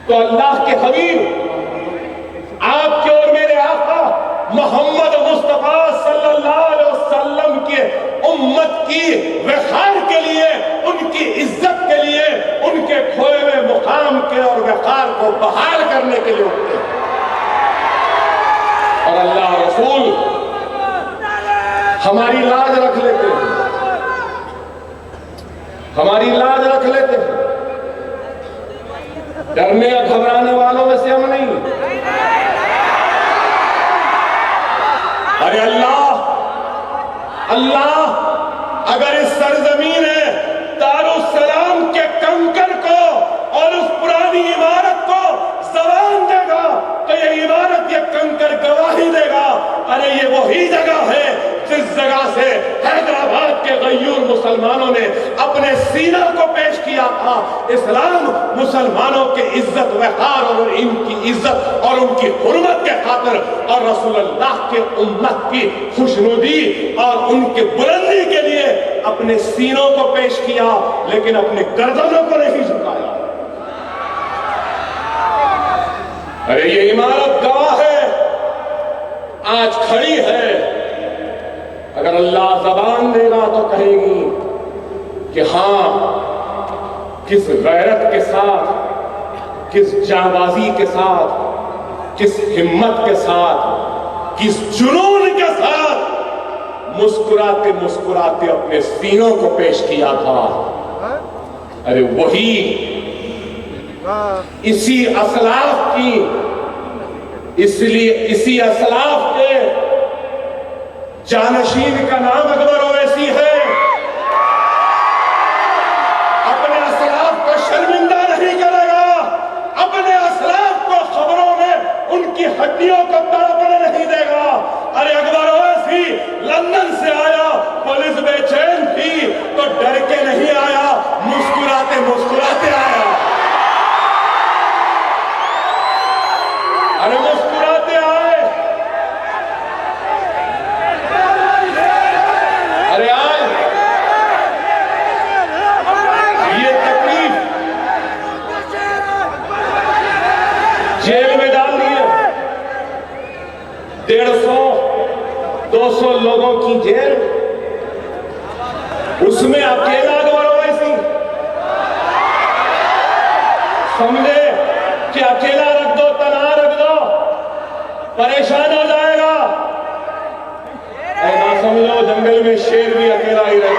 A: تو اللہ کے حبیب آپ کے اور میرے آقا محمد مصطفیٰ صلی اللہ علیہ وسلم کے امت کی وقار کے لیے، ان کی عزت کے لیے، ان کے کھوئے ہوئے مقام کے اور وقار کو بحال کرنے کے لیے اٹھتے ہیں۔ اور اللہ رسول ہماری لاج رکھ لیتے ہیں، ہماری لاج رکھ لیتے ہیں۔ ڈرنے یا گھبرانے والوں میں سے ہم نہیں۔ ارے اللہ اگر اس سرزمین دارالسلام کے کنکر کو اور اس پرانی عمارت کو زبان دے گا تو یہ عمارت، یہ کنکر گواہی دے گا، ارے یہ وہی جگہ ہے جس جگہ سے حیدرآباد کے غیور مسلمانوں نے اپنے سینہ کو پیش کیا تھا۔ اسلام مسلمانوں کے عزت وقار اور ان کی عزت اور ان کی حرمت کے خاطر اور رسول اللہ کے امت کی خوشنودی اور ان کے بلندی کے لیے اپنے سینوں کو پیش کیا، لیکن اپنے گردنوں کو نہیں جھکایا۔ ارے یہ عمارت گواہ ہے، آج کھڑی ہے۔ اگر اللہ زبان دے گا تو کہیں گی کہ ہاں، کس غیرت کے ساتھ، کس جانبازی کے ساتھ، کس ہمت کے ساتھ، کس جنون کے ساتھ مسکراتے مسکراتے اپنے سینوں کو پیش کیا تھا۔ ارے وہی اسی اسلاف کی، اسی اسلاف کے جانشین کا نام اکبر اویسی ہے۔ اپنے اسلاف کو شرمندہ نہیں کرے گا، اپنے اسلاف کو خبروں میں ان کی ہڈیوں کو تڑپنے نہیں دے گا۔ ارے اکبر اویسی لندن سے آیا، پولیس بے چین تھی تو ڈر کے نہیں آیا، مسکراتے مسکراتے آیا۔ ارے مسکراتے آئے۔ جیل میں ڈال دیے، 150-200 لوگوں کی جیل، اس میں اکیلا اکبر اویسی سمجھے کہ اکیلا رکھ دو، تنہا رکھ دو، پریشان ہو جائے گا۔ ایسا سمجھو جنگل میں شیر بھی اکیلا ہی رہتا ہے۔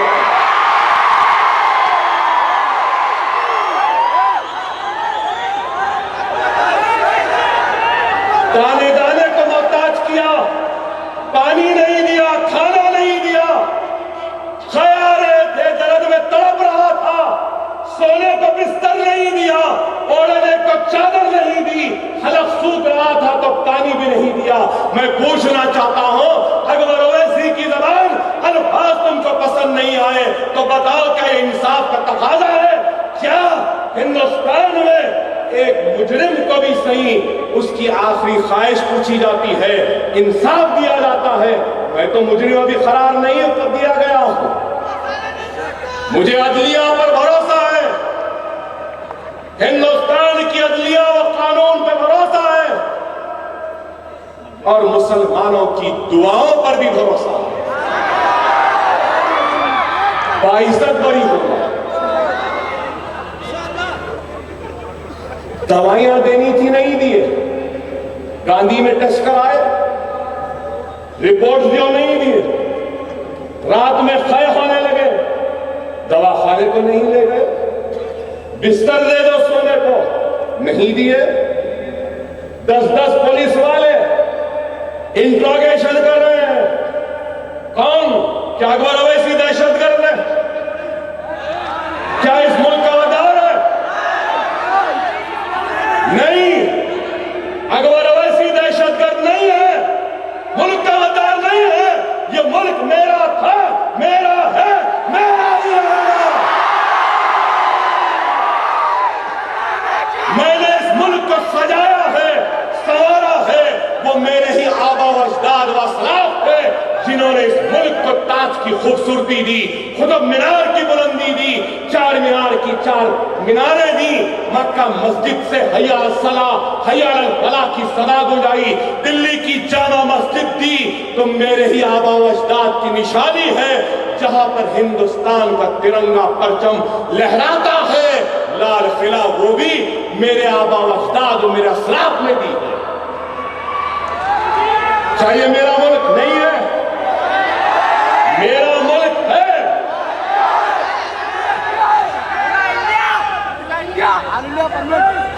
A: دانے دانے کو محتاج کیا، پانی نہیں دیا، کھانا نہیں دیا، کھا رہے تھے، درد میں تڑپ رہا تھا، سونے کو بستر نہیں دیا، اوڑھنے کو چادر نہیں دی، حلق سوکھ رہا تھا تو پانی بھی نہیں دیا۔ میں پوچھنا چاہتا ہوں، اکبر اویسی کی زبان الفاظ تم کو پسند نہیں آئے تو بتاؤ کیا یہ انصاف کا تقاضا ہے؟ کیا ہندوستان میں ایک مجرم کو بھی صحیح اس کی آخری خواہش پوچھی جاتی ہے، انصاف دیا جاتا ہے؟ میں تو مجرم ابھی قرار نہیں دیا گیا ہوں، مجھے عدلیہ پر بھروسہ ہے، ہندوستان کی عدلیہ و قانون پر بھروسہ ہے، اور مسلمانوں کی دعاؤں پر بھی بھروسہ ہے۔ باعزت بری ہوگا، دوائیاں دینی تھی نہیں دیے، گاندھی میں ٹیسٹ کرائے، رپورٹ دیو نہیں دیے، رات میں خے ہونے لگے، دوا خانے کو نہیں لے گئے، بستر دے دو سونے کو نہیں دیے، 10 پولیس والے انٹروگیشن کر رہے ہیں، کون؟ کیا اکبر اویسی دہشت گرد ہے؟ کیا اس ملک کا وقار ہے؟ نہیں، اکبر اویسی دہشت گرد نہیں ہے، ملک کا وقار نہیں ہے، یہ ملک میرا تھا، میرا ہے، میرا ہی رہے گا۔ میں نے اس ملک کو سجایا ہے، سنوارا ہے، وہ میرے ہی آبا و اجداد و اسلاف تھے جنہوں نے اس ملک کو تاج کی خوبصورتی دی، قطب مینار کی بلندی دی، 4 مینار کی 4 میناریں دی، مکہ مسجد سے حی علی الصلاۃ حی علی الفلاح کی صدا گونجائی، دلی کی جامع مسجد دی، تو میرے ہی آبا و اجداد کی نشانی ہے، جہاں پر ہندوستان کا ترنگا پرچم لہراتا ہے، لال قلعہ وہ بھی میرے آبا و اجداد و میرے اسلاف نے دی ہے۔ کیا یہ میرا ملک نہیں ہے؟ میرا ملک ہے۔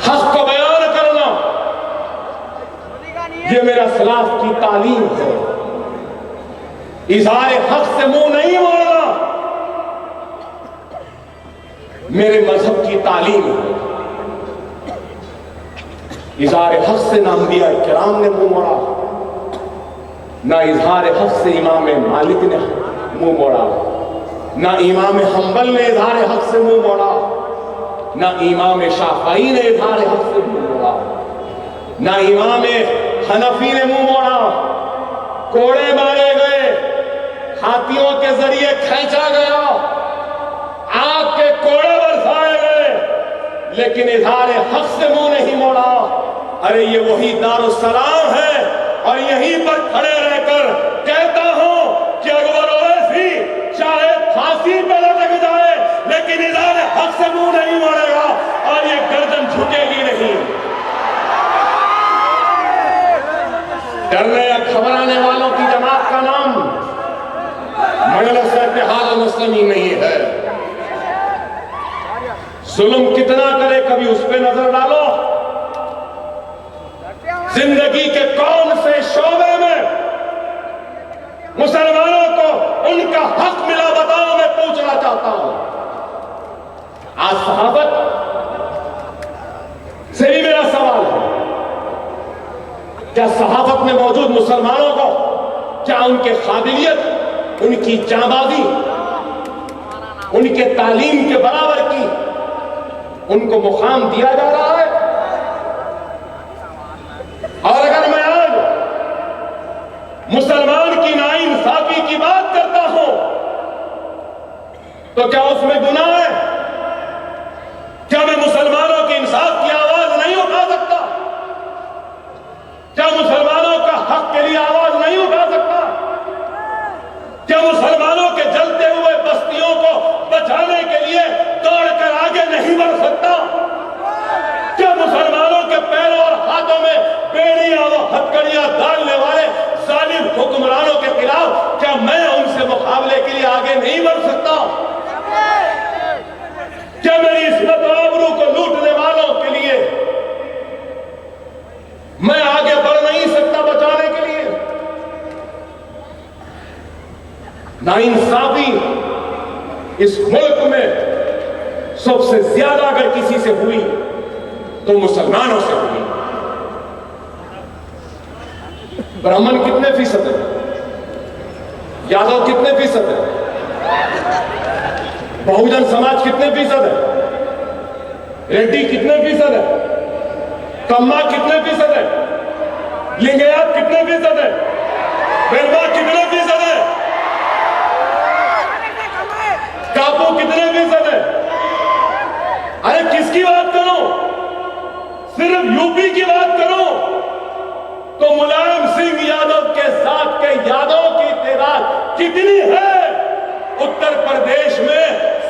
A: حق کو بیان کرنا یہ میرا اسلاف کی تعلیم ہے، اظہار حق سے منہ نہیں موڑنا میرے مذہب کی تعلیم ہے، اظہار حق سے نہ انبیاء کرام نے منہ موڑا، نہ اظہار حق سے امام مالک نے منہ موڑا، نہ امام حنبل نے اظہار حق سے منہ موڑا، نہ امام شافعی نے اظہار حق سے منہ موڑا، نہ امام حنفی نے منہ موڑا۔ کوڑے مارے گئے، ہاتھیوں کے ذریعے کھینچا گیا، آگ کے کوڑے برسائے گئے، لیکن اظہار حق سے منہ نہیں موڑا۔ ارے یہ وہی دارالسلام ہے، اور یہیں پر کھڑے رہ کر کہتا ہوں کہ اکبر اویسی چاہے پھانسی پہ لٹک جائے لیکن اظہار حق سے منہ نہیں موڑے گا، اور یہ گردن جھکے گی نہیں۔ ڈرنے یا گھبرانے والوں کی جماعت کا نام مجلس اتحاد المسلمین نہیں ہے۔ ظلم کتنا کرے کبھی اس پہ نظر ڈالو، زندگی کے کون سے شعبے میں مسلمانوں کو ان کا حق ملا بتاؤ، میں پوچھنا چاہتا ہوں۔ آج صحابت سے بھی میرا سوال ہے، کیا صحابت میں موجود مسلمانوں کو کیا ان کے قابلیت، ان کی جانبازی، ان کے تعلیم کے برابر کی ان کو مقام دیا جا رہا ہے؟ اور اگر میں آج مسلمان کی ناانصافی کی بات کرتا ہوں تو کیا اس میں گناہ ہے؟ کیا میں مسلمانوں کی انصاف کی آواز نہیں اٹھا سکتا؟ ہتکڑیاں ڈالنے والے ظالم حکمرانوں کے خلاف کیا میں ان سے مقابلے کے لیے آگے نہیں بڑھ سکتا؟ کیا میری عزت و آبرو کو لوٹنے والوں کے لیے میں آگے بڑھ نہیں سکتا بچانے کے لیے؟ ناانصافی اس ملک میں سب سے زیادہ اگر کسی سے ہوئی تو مسلمانوں سے ہوئی۔ برہمن کتنے فیصد ہے؟ یادو کتنے فیصد ہے؟ بہوجن سماج کتنے فیصد ہے؟ ریڈی کتنے فیصد ہے؟ کما کتنے فیصد ہے؟ لنگیات کتنے فیصد ہے؟ بیروا کتنے فیصد ہے؟ کاپو کتنے فیصد ہے؟ ارے کس کی بات کروں؟ صرف یو پی کی بات کروں تو ملائم سنگھ یادو کے ساتھ کے یادوں کی تعداد کتنی ہے؟ اتر پردیش میں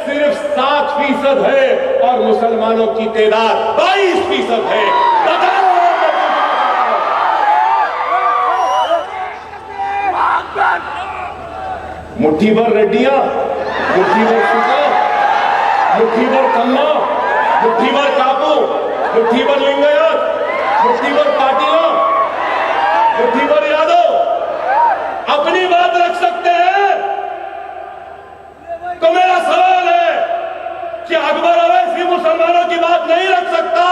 A: صرف 7% ہے اور مسلمانوں کی تعداد 22% ہے۔ مٹھی بھر ریڈیاں، مٹھی بھر سکا، مٹھی بھر کما، مٹھی بھر کاپو، مٹھی بھر لنگیات، مٹھی بھر پاٹیاں، مٹھی بھر یادو اپنی بات رکھ سکتے ہیں؟ تو میرا سوال ہے کہ اکبر اویسی مسلمانوں کی بات نہیں رکھ سکتا؟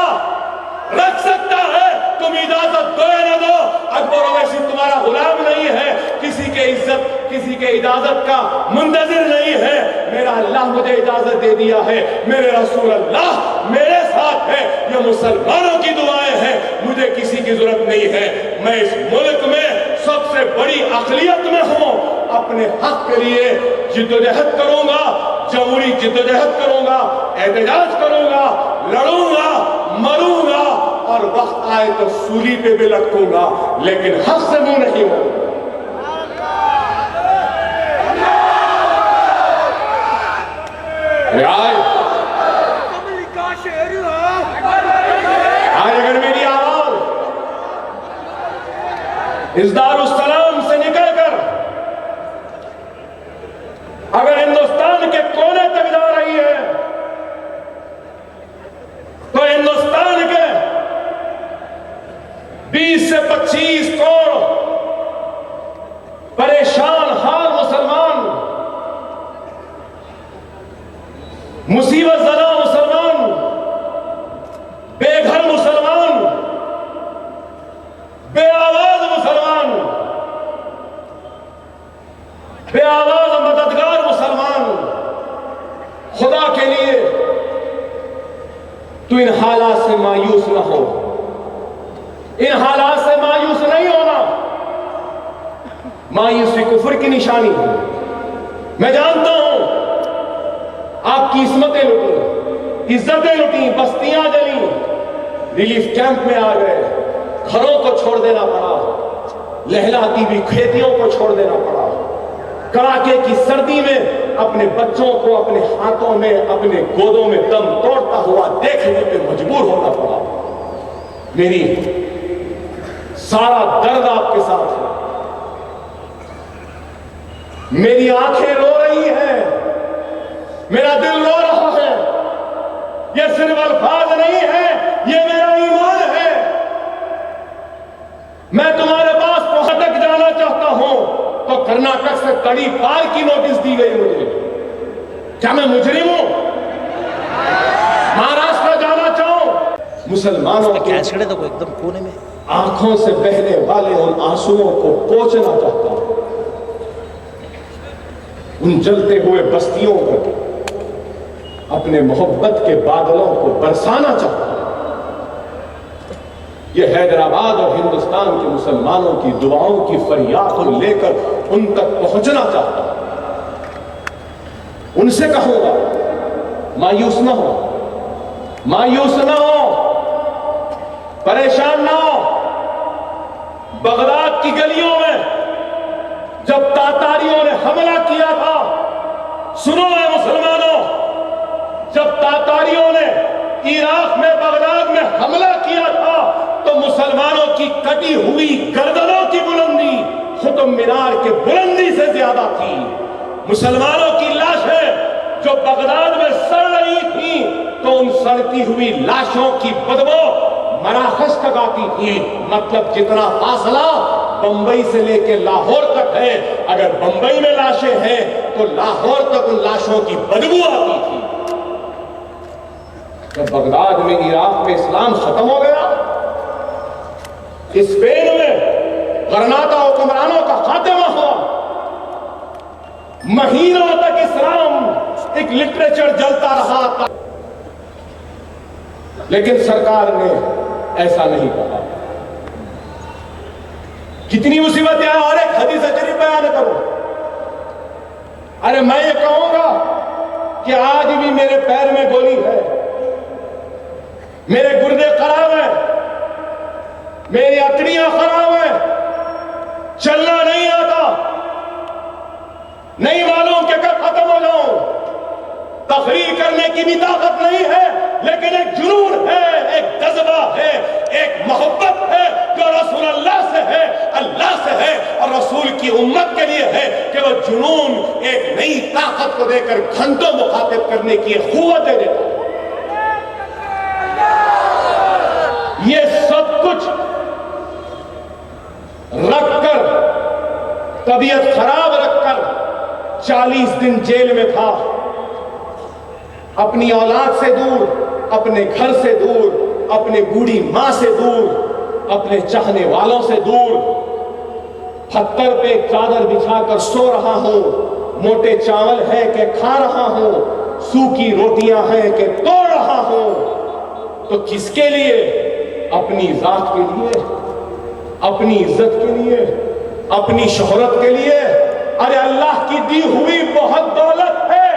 A: رکھ سکتا ہے، تم اجازت دو یا نہ دو، اکبر اویسی تمہارا غلام نہیں ہے، کسی کے عزت کسی کے اجازت کا منتظر نہیں ہے۔ میرا اللہ مجھے اجازت دے دیا ہے، میرے رسول اللہ میرے ساتھ ہے، یہ مسلمانوں کی دعائیں ہیں، مجھے کسی کی ضرورت نہیں ہے۔ میں اس ملک میں سب سے بڑی اقلیت میں ہوں، اپنے حق کے لیے جدوجہد کروں گا، جمہوری جدوجہد کروں گا، احتجاج کروں گا، لڑوں گا، مروں گا اور وقت آئے تو سولی پہ بھی لٹکوں گا، لیکن حق سے منہ نہیں ہوں۔ آج اگر میری آواز اس دارالسلام سے نکل کر اگر ہندوستان کے کونے تک جا رہی ہے تو ہندوستان کے 20 سے 25 کروڑ پریشان حال مسلمان، مصیبت زدہ مسلمان، بے گھر مسلمان، بے آواز مسلمان، بے آواز مددگار مسلمان، خدا کے لیے تو ان حالات سے مایوس نہ ہو، ان حالات سے مایوس نہیں ہونا۔ مایوسی کفر کی نشانی ہے۔ میں جانتا ہوں آپ کی عصمتیں لٹیں، عزتیں لٹیں، بستیاں جلیں، ریلیف کیمپ میں آ گئے، گھروں کو چھوڑ دینا پڑا، لہلاتی بھی کھیتیوں کو چھوڑ دینا پڑا، کڑاکے کی سردی میں اپنے بچوں کو اپنے ہاتھوں میں اپنے گودوں میں دم توڑتا ہوا دیکھنے پہ مجبور ہونا پڑا۔ میری سارا درد آپ کے ساتھ ہے، میری آنکھیں رو رہی ہیں، میرا دل رو رہا ہے، یہ صرف الفاظ نہیں ہے، یہ میرا ایمان ہے۔ میں تمہارے پاس پہنچ جانا چاہتا ہوں تو کرناٹک سے کڑی پار کی نوٹس دی گئی مجھے، کیا میں مجرم ہوں؟ مہاراشٹر جانا چاہوں، مسلمانوں کے آنکھوں سے بہنے والے ان آنسوؤں کو پوچھنا چاہتا ہوں، ان جلتے ہوئے بستیوں پر اپنے محبت کے بادلوں کو برسانا چاہتا ہوں۔ یہ حیدرآباد اور ہندوستان کے مسلمانوں کی دعاؤں کی فریاد کو لے کر ان تک پہنچنا چاہتا ہوں۔ ان سے کہوں گا مایوس نہ ہو، مایوس نہ ہو، پریشان نہ ہو۔ بغداد کی گلیوں میں جب تاتاریوں نے حملہ کیا تھا، سنو اے مسلمانوں، جب تاتاریوں نے عراق میں بغداد میں حملہ کیا تھا تو مسلمانوں کی کٹی ہوئی گردنوں کی بلندی قطب مینار کے بلندی سے زیادہ تھی. مسلمانوں کی لاشیں جو بغداد میں سڑ رہی تھیں تو ان سڑتی ہوئی لاشوں کی بدبو مراکش تک آتی تھی. مطلب جتنا فاصلہ بمبئی سے لے کے لاہور تک ہے، اگر بمبئی میں لاشیں ہیں تو لاہور تک ان لاشوں کی بدبو آتی تھی. جب بغداد میں، عراق میں اسلام ختم ہو گیا، اسپین میں غرناطہ حکمرانوں کا خاتمہ ہوا، مہینوں تک اسلام ایک لٹریچر جلتا رہا تھا، لیکن سرکار نے ایسا نہیں کہا. کتنی مصیبتیں ہیں، اور ایک حدیث شریف بیان کروں. ارے میں یہ کہوں گا کہ آج بھی میرے پیر میں گولی ہے، میرے گردے خراب ہیں، میری اکڑیاں خراب ہیں، چلنا نہیں آتا، نہیں معلوم کہ کب ختم ہو جاؤں، تقریر کرنے کی بھی طاقت نہیں ہے، لیکن ایک جنون ہے، ایک جذبہ ہے، ایک محبت ہے جو رسول اللہ سے ہے، اللہ سے ہے اور رسول کی امت کے لیے ہے کہ وہ جنون ایک نئی طاقت کو دے کر گھنٹوں مخاطب کرنے کی قوت دے دیتا ہے. یہ سب کچھ رکھ کر، طبیعت خراب رکھ کر 40 دن جیل میں تھا، اپنی اولاد سے دور، اپنے گھر سے دور، اپنے بوڑھی ماں سے دور، اپنے چاہنے والوں سے دور، پتھر پہ چادر بچھا کر سو رہا ہوں، موٹے چاول ہے کہ کھا رہا ہوں، سوکھی روٹیاں ہیں کہ توڑ رہا ہوں. تو کس کے لیے؟ اپنی ذات کے لیے، اپنی عزت کے لیے، اپنی شہرت کے لیے. ارے اللہ کی دی ہوئی بہت دولت ہے،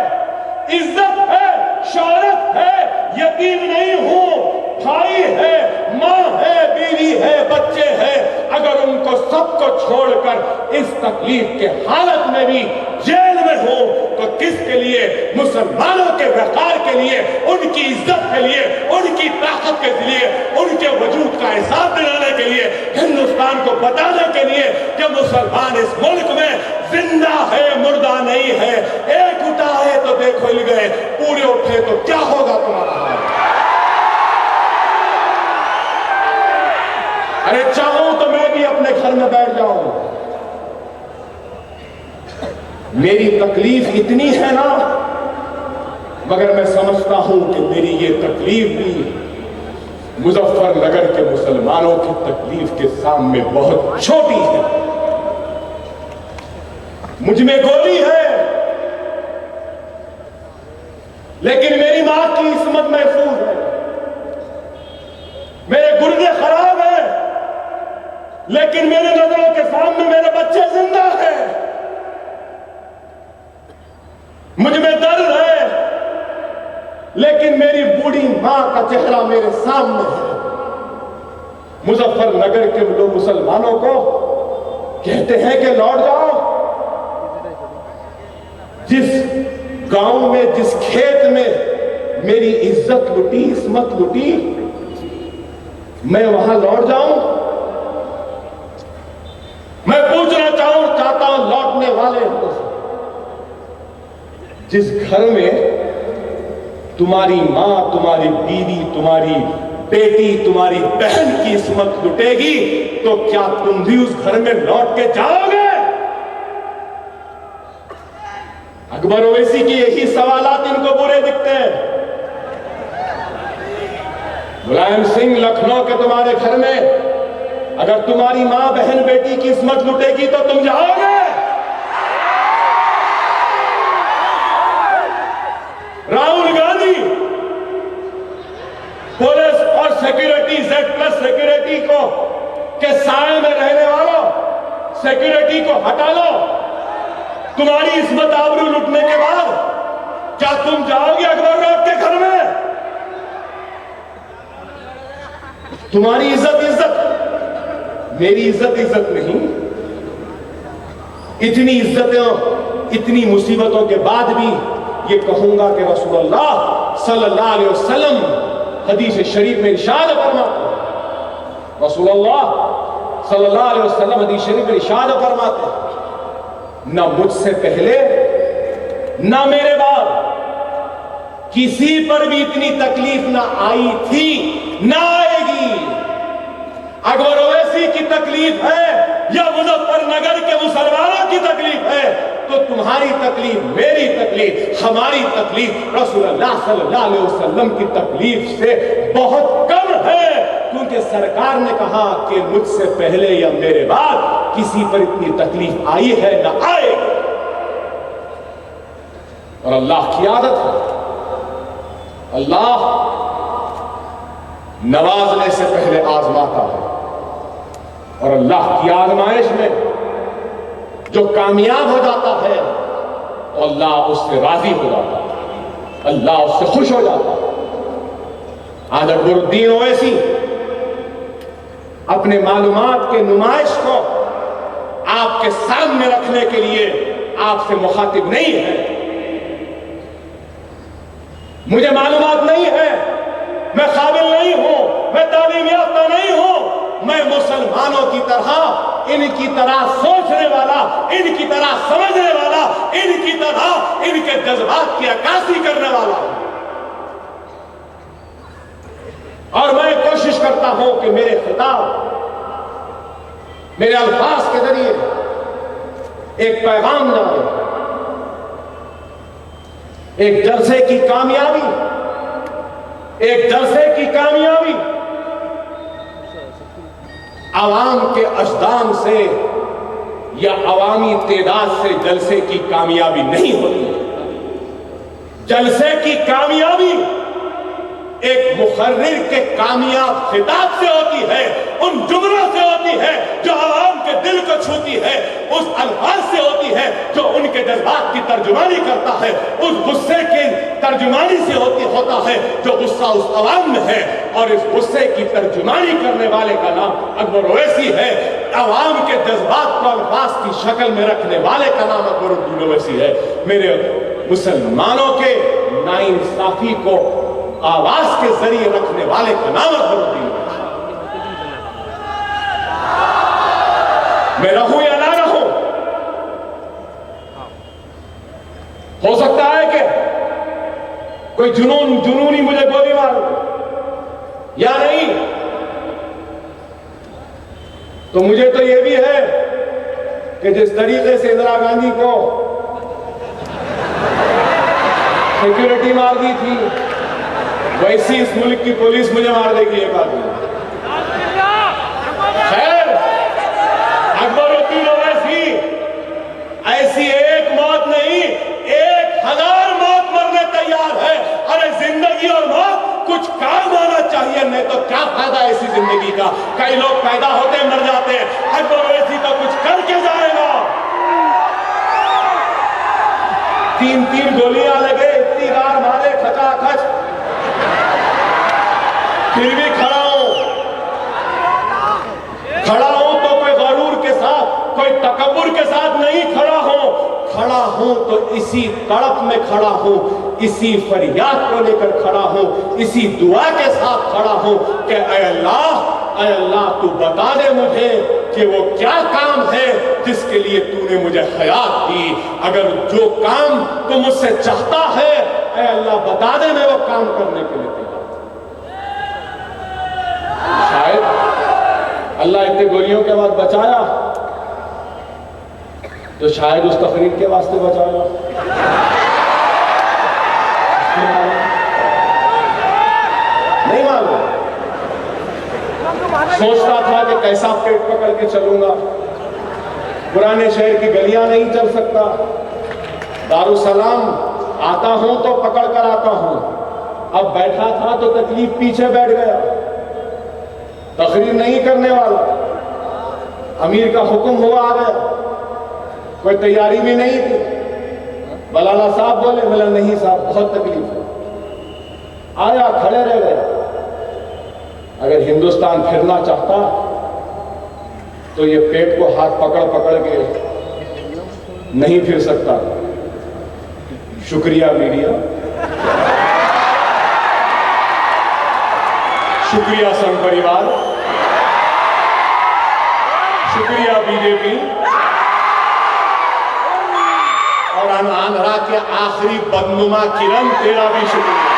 A: عزت ہے، شہرت ہے، یتیم نہیں ہوں، بھائی ہے، ماں ہے، بیوی ہے، بچے ہیں. اگر ان کو سب کو چھوڑ کر اس تکلیف کے حالت میں بھی جیل میں ہوں تو کس کے لیے؟ مسلمانوں کے وقار کے لیے، ان کی عزت کے لیے، ان کی طاقت کے لیے، ان کے وجود کا احساس دلانے کے لیے، ہندوستان کو بتانے کے لیے کہ مسلمان اس ملک میں زندہ ہے، مردہ نہیں ہے. ایک اٹھا ہے تو دیکھو ہل گئے، پورے اٹھے تو کیا ہوگا تمہارا حال؟ ارے چاہوں تو میں بھی اپنے گھر میں بیٹھ جاؤں. میری تکلیف اتنی ہے نا، مگر میں سمجھتا ہوں کہ میری یہ تکلیف بھی مظفر نگر کے مسلمانوں کی تکلیف کے سامنے بہت چھوٹی ہے. مجھ میں گولی ہے، لیکن میری ماں کی عصمت محفوظ ہے. میرے گردے خراب ہیں، لیکن میرے نظروں کے سامنے میرے بچے زندہ ہیں. مجھ میں درد ہے، لیکن میری بوڑھی ماں کا چہرہ میرے سامنے ہے. مظفر نگر کے لوگ مسلمانوں کو کہتے ہیں کہ لوٹ جاؤ. جس گاؤں میں، جس کھیت میں میری عزت لٹی، عصمت لٹی، میں وہاں لوٹ جاؤں. میں پوچھنا چاہتا ہوں لوٹنے والے ہوں، جس گھر میں تمہاری ماں، تمہاری بیوی، تمہاری بیٹی، تمہاری بہن کی عصمت لٹے گی تو کیا تم بھی اس گھر میں لوٹ کے جاؤ گے؟ اکبر اویسی کی یہی سوالات ان کو برے دکھتے ہیں. ملائم سنگھ لکھنؤ کے تمہارے گھر میں اگر تمہاری ماں، بہن، بیٹی کی عصمت لٹے گی تو تم جاؤ گے؟ راہل گاندھی پولیس اور سیکیورٹی، Z+ سیکیورٹی کو کے سائے میں رہنے والوں، سیکیورٹی کو ہٹا لو. تمہاری عصمت آبرو لٹنے کے بعد کیا تم جاؤ گے اکبر روڈ کے گھر میں؟ تمہاری عزت میری عزت نہیں. اتنی عزتوں، اتنی مصیبتوں کے بعد بھی یہ کہوں گا کہ رسول اللہ صلی اللہ علیہ وسلم حدیث شریف میں ارشاد فرماتے ہیں، رسول اللہ صلی اللہ علیہ وسلم حدیث شریف میں ارشاد فرماتے ہیں نہ مجھ سے پہلے نہ میرے بعد کسی پر بھی اتنی تکلیف نہ آئی تھی نہ آئے گی۔ اکبر اویسی کی تکلیف ہے یا مظفر نگر کے مسلمانوں کی تکلیف ہے تو تمہاری تکلیف، میری تکلیف، ہماری تکلیف رسول اللہ صلی اللہ علیہ وسلم کی تکلیف سے بہت کم ہے، کیونکہ سرکار نے کہا کہ مجھ سے پہلے یا میرے بعد کسی پر اتنی تکلیف آئی ہے نہ آئے گی۔ اور اللہ کی عادت ہے، اللہ نوازنے سے پہلے آزماتا ہے، اور اللہ کی آزمائش میں جو کامیاب ہو جاتا ہے تو اللہ اس سے راضی ہو جاتا ہے، اللہ اس سے خوش ہو جاتا ہے۔ آج اکبر الدین اویسی اپنے معلومات کے نمائش کو آپ کے سامنے رکھنے کے لیے آپ سے مخاطب نہیں ہے۔ مجھے معلومات نہیں ہے، میں قابل نہیں ہوں، میں تعلیم یافتہ نہیں ہوں، میں مسلمانوں کی طرح ان کی طرح سوچنے والا، ان کی طرح سمجھنے والا، ان کی طرح ان کے جذبات کی عکاسی کرنے والا ہوں، اور میں کوشش کرتا ہوں کہ میرے خطاب، میرے الفاظ کے ذریعے ایک پیغام جائے، ایک جلسے کی کامیابی، ایک جلسے کی کامیابی عوام کے اجدام سے یا عوامی تعداد سے جلسے کی کامیابی نہیں ہوتی۔ جلسے کی کامیابی ایک مقرر کے کامیاب خطاب سے ہوتی ہے، ان جملوں سے ہوتی ہے جو عوام کے دل کو چھوتی ہے، اس الفاظ سے ہوتی ہے جو ان کے جذبات کی ترجمانی کرتا ہے، اس غصے کی ترجمانی سے ہوتا ہے جو غصہ اس عوام میں ہے، اور اس غصے کی ترجمانی کرنے والے کا نام اکبر اویسی ہے۔ عوام کے جذبات کو الفاظ کی شکل میں رکھنے والے کا نام اکبر الدین اویسی ہے۔ میرے مسلمانوں کے ناانصافی کو آواز کے ذریعے رکھنے والے کا نام اکبر الدین اویسی۔ میں رہوں یا نہ رہوں، ہو سکتا ہے کہ کوئی جنونی مجھے گولی مار دے یا نہیں، تو مجھے تو یہ بھی ہے کہ جس طریقے سے اندرا گاندھی کو سیکیورٹی مار دی تھی ویسی اس ملک کی پولیس مجھے مار دے گی ایک آدمی۔ خیر، اکبر الدین اویسی ایسی ایک موت نہیں، 1000 موت مرنے تیار ہے۔ ارے زندگی اور موت کچھ کام آنا چاہیے، نہیں تو کیا فائدہ ایسی زندگی کا؟ کئی لوگ پیدا ہوتے مر جاتے ہیں، اکبر اویسی تو کچھ کر کے جائے گا۔ 3 گولیاں لگے، اتنی بار مارے کھچا کھچ، پھر بھی کھڑا ہوں تو کوئی غرور کے ساتھ، کوئی تکبر کے ساتھ نہیں کھڑا ہوں تو اسی تڑپ میں کھڑا ہوں، اسی فریاد کو لے کر کھڑا ہوں، اسی دعا کے ساتھ کھڑا ہوں کہ اے اللہ تو بتا دے مجھے کہ وہ کیا کام ہے جس کے لیے تو نے مجھے حیات دی، اگر جو کام تو مجھ سے چاہتا ہے اے اللہ بتا دے، میں وہ کام کرنے کے لیے تیار۔ شاید اللہ اتنے گولیوں کے بعد بچایا تو شاید اس تقریر کے واسطے بچایا، نہیں معلوم۔ سوچتا تھا کہ کیسا پیٹ پکڑ کے چلوں گا، پرانے شہر کی گلیاں نہیں چل سکتا، دارالسلام آتا ہوں تو پکڑ کر آتا ہوں، اب بیٹھا تھا تو تکلیف پیچھے بیٹھ گیا، تقریر نہیں کرنے والا، امیر کا حکم ہوا آ گیا، کوئی تیاری بھی نہیں تھی، مولانا صاحب بولے، بولا نہیں صاحب بہت تکلیف ہے، آیا کھڑے رہ گیا۔ اگر ہندوستان پھرنا چاہتا تو یہ پیٹ کو ہاتھ پکڑ پکڑ کے نہیں پھر سکتا۔ شکریہ میڈیا، شکریہ سنگ پریوار، شکریہ بی جے پی اور آندھرا کے آخری بدنما کرن تیرا بھی شکریہ.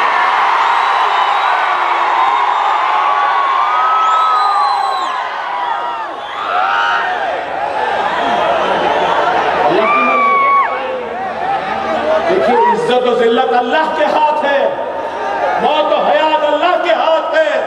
A: دیکھیے عزت و ذلت اللہ کے ہاتھ ہے, موت و حیات اللہ کے ہاتھ ہے,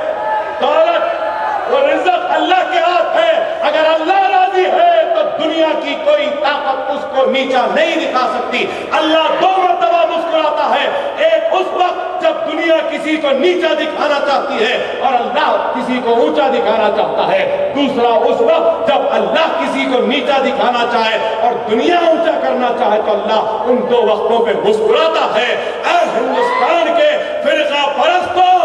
A: دولت اور عزت اللہ کے ہاتھ ہے. اگر اللہ راضی ہے تو دنیا کی کوئی طاقت اس کو نیچا نہیں دکھا سکتی. اللہ دو مرتبہ مسکراتا ہے, ایک اس وقت جب دنیا کسی کو نیچا دکھانا چاہتی ہے اور اللہ کسی کو اونچا دکھانا چاہتا ہے. دوسرا اس وقت جب اللہ کسی کو نیچا دکھانا چاہے اور دنیا اونچا کرنا چاہے تو اللہ ان دو وقتوں پہ مسکراتا ہے. اے ہندوستان کے فرقہ پرستوں,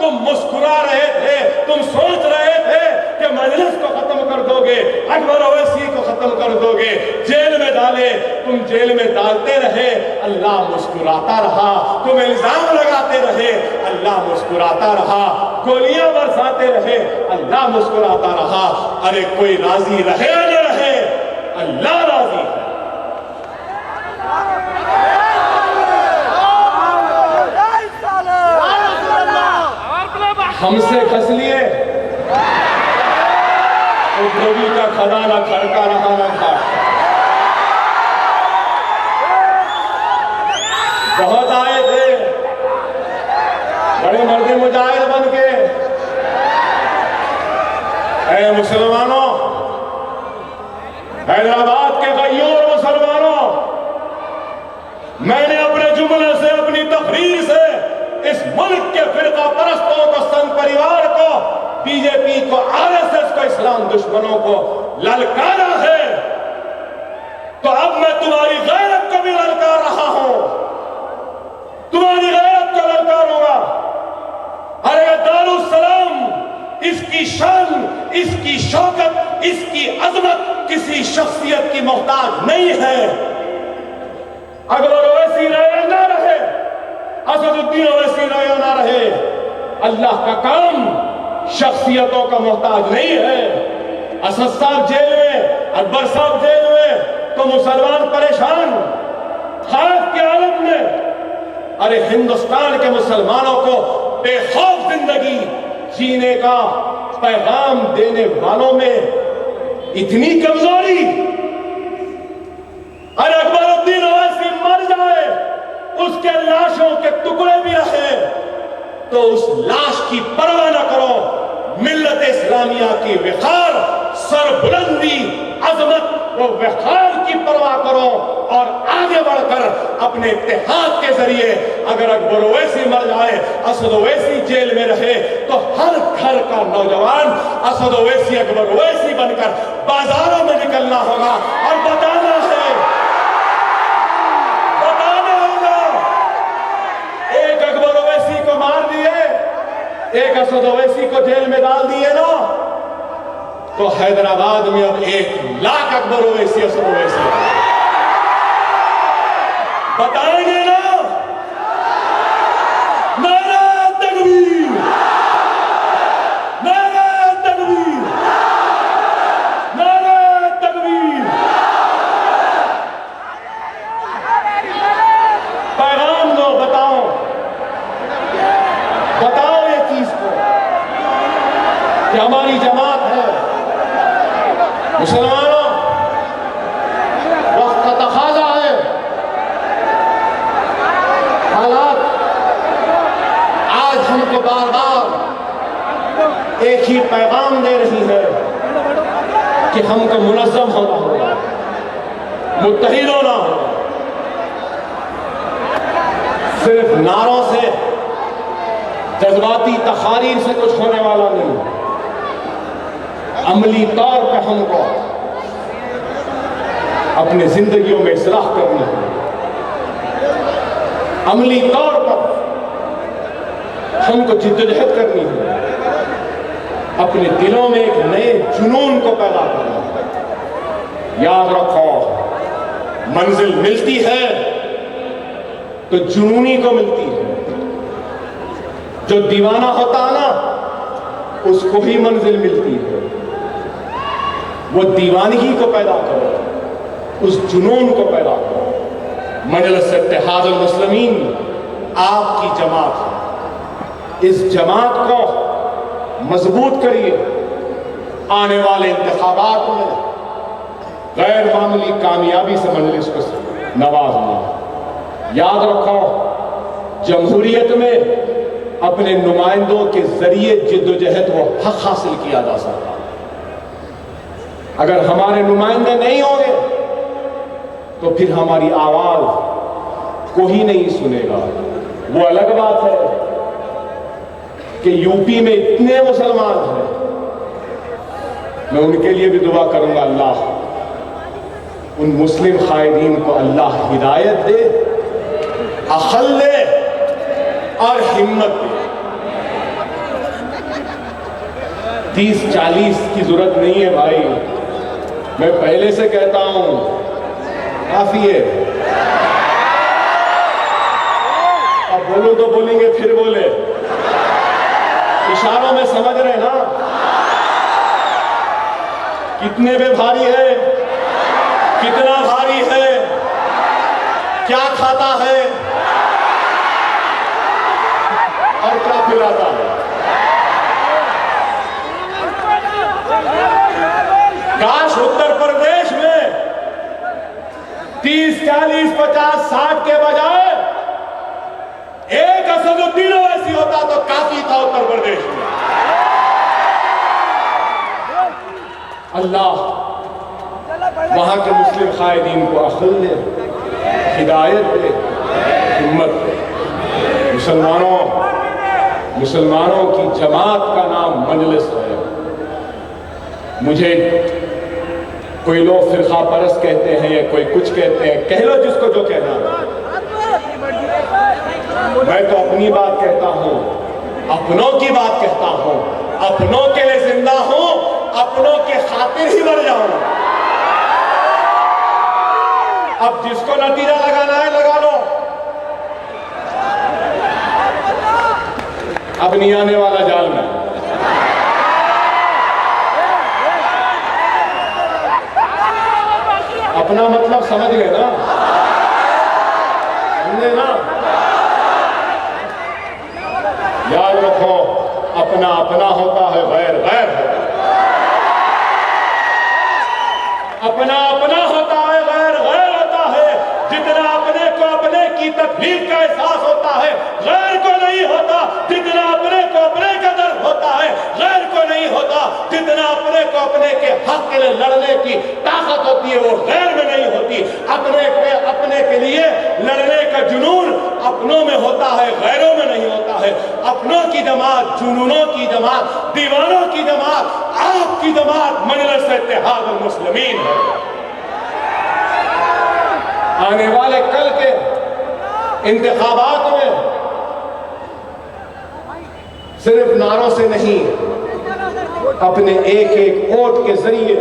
A: تم مسکرا رہے تھے, تم سوچ رہے تھے کہ مجلس کو ختم کر دو گے, اکبر اویسی کو ختم کر دو گے, جیل میں ڈالے, تم جیل میں ڈالتے رہے, اللہ مسکراتا رہا. تم الزام لگاتے رہے, اللہ مسکراتا رہا. گولیاں برساتے رہے, اللہ مسکراتا رہا. ارے کوئی راضی رہے یا نہ رہے, اللہ راضی ہے. ہم سے کھس لیے تو دھوبی کا خزانہ کھڑکا رہا نہ تھا. بہت آئے تھے بڑے مرد مجاہد بن کے. اے مسلمانوں, حیدرآباد کے غیور مسلمانوں, میں نے اپنے جملے سے, اپنی تقریر سے اس ملک کے فرقہ پرستوں کو, سنگ پریوار کو, بی جے پی کو, آر ایس ایس کو, اسلام دشمنوں کو للکارا ہے. تو اب میں تمہاری غیرت کو بھی للکار رہا ہوں, تمہاری غیرت کو للکاروں گا. ارے دارالسلام, اس کی شان, اس کی شوکت, اس کی عظمت کسی شخصیت کی محتاج نہیں ہے. اگر اویسی رہے نہ رہے, اسد الدین اویسی رہے نہ رہے, اللہ کا کام شخصیتوں کا محتاج نہیں ہے. اسد صاحب جیل میں, اکبر صاحب جیل میں, تو مسلمان پریشان, خوف کے عالم میں. ارے ہندوستان کے مسلمانوں کو بے خوف زندگی جینے کا پیغام دینے والوں میں اتنی کمزوری. ارے اکبر الدین اویسی مر جائے, اس کے لاشوں کے ٹکڑے بھی رہے, تو اس لاش کی پرواہ نہ کرو. ملت اسلامیہ کی وقار, سر بلندی, عظمت و وقار کی پرواہ کرو اور آگے بڑھ کر اپنے اتحاد کے ذریعے, اگر اکبر اویسی مر جائے, اسد اویسی جیل میں رہے, تو ہر گھر کا نوجوان اسد اویسی, اکبر اویسی بن کر بازاروں میں نکلنا ہوگا اور بتانا ہے, ایک اکبر اویسی کو مار دیے, ایک اسد اویسی کو جیل میں ڈال دیے نا, تو حیدرآباد میں اب 1,00,000 اکبر اویسی, اسد اویسی بتائیں گے نا. نعرہ تکبیر, نعرہ تکبیر, نعرہ تکبیر. پیغام دو, بتاؤ, بتاؤ یہ چیز کو کہ ہماری جماعت ہے. مسلمانوں, وقت کا تقاضا ہے, حالات آج ہم کو بار بار ایک ہی پیغام دے رہی ہے کہ ہم کو منظم ہونا ہوگا, متحد ہونا ہوگا. صرف نعروں سے, جذباتی تقاریر سے کچھ ہونے والا نہیں. عملی طور پہ ہم کو اپنی زندگیوں میں اصلاح کرنی ہے. عملی طور پر ہم کو جدوجہد کرنی ہے, اپنے دلوں میں ایک نئے جنون کو پیدا کرنا ہے. یاد رکھو, منزل ملتی ہے تو جنونی کو ملتی ہے. جو دیوانہ ہوتا ہے نا, اس کو ہی منزل ملتی ہے. وہ دیوانگی کو پیدا کرو، اس جنون کو پیدا کرو۔ مجلس اتحاد المسلمین آپ کی جماعت ہے، اس جماعت کو مضبوط کریے۔ آنے والے انتخابات میں غیر معمولی کامیابی سے مجلس کو نوازنا۔ یاد رکھو، جمہوریت میں اپنے نمائندوں کے ذریعے جد و جہد و حق حاصل کیا جا سکتا۔ اگر ہمارے نمائندے نہیں ہوں گے تو پھر ہماری آواز کوئی نہیں سنے گا۔ وہ الگ بات ہے کہ یو پی میں اتنے مسلمان ہیں، میں ان کے لیے بھی دعا کروں گا، اللہ ان مسلم قائدین کو اللہ ہدایت دے، عقل دے اور ہمت دے۔ 30-40 کی ضرورت نہیں ہے بھائی، میں پہلے سے کہتا ہوں کافی ہے۔ اب بولو تو بولیں گے، پھر بولے، اشاروں میں سمجھ رہے نا کتنے پہ بھاری ہے، کتنا بھاری ہے، کیا کھاتا ہے اور کیا پلاتا ہے۔ کاش اتر پردیش میں 30, 40, 50, 60 کے بجائے ایک اسد الدین اویسی ہوتا تو کافی تھا اتر پردیش میں۔ اللہ وہاں کے مسلم قائدین کو عقل دے، ہدایت دے، ہمت دے۔ مسلمانوں کی جماعت کا نام مجلس ہے۔ مجھے کوئی لوگ فرقہ پرست کہتے ہیں یا کوئی کچھ کہتے ہیں، کہہ لو جس کو جو کہنا ہے۔ میں تو اپنی بات کہتا ہوں، اپنوں کی بات کہتا ہوں، اپنوں کے لیے زندہ ہوں، اپنوں کے خاطر ہی مر جاؤں۔ اب جس کو نتیجہ لگانا ہے لگا لو، اب نہیں آنے والا جال میں۔ اپنا مطلب سمجھ گئے نا، سمجھے نا؟ یاد رکھو، اپنا اپنا ہوتا ہے، غیر غیر ہوتا ہے۔ اپنا اپنا ہوتا ہے، غیر غیر ہوتا ہے۔ جتنا اپنے کو اپنے کی تکلیف کا احساس ہوتا ہے، غیر کو نہیں ہوتا۔ جتنا اپنے کو اپنے کا درد ہوتا ہے، غیر کو نہیں ہوتا۔ جتنا اپنے کو اپنے کے حق کے لیے لڑنے کی طاقت ہوتی ہے، وہ غیر میں نہیں ہوتی۔ اپنے کے لیے لڑنے کا جنون اپنوں میں ہوتا ہے، غیروں میں نہیں ہوتا ہے۔ اپنوں کی جماعت، جنونوں کی جماعت، دیوانوں کی جماعت، آپ کی جماعت مجلس اتحاد المسلمین ہے۔ آنے والے کل کے انتخابات میں صرف نعروں سے نہیں، اپنے ایک ایک ووٹ کے ذریعے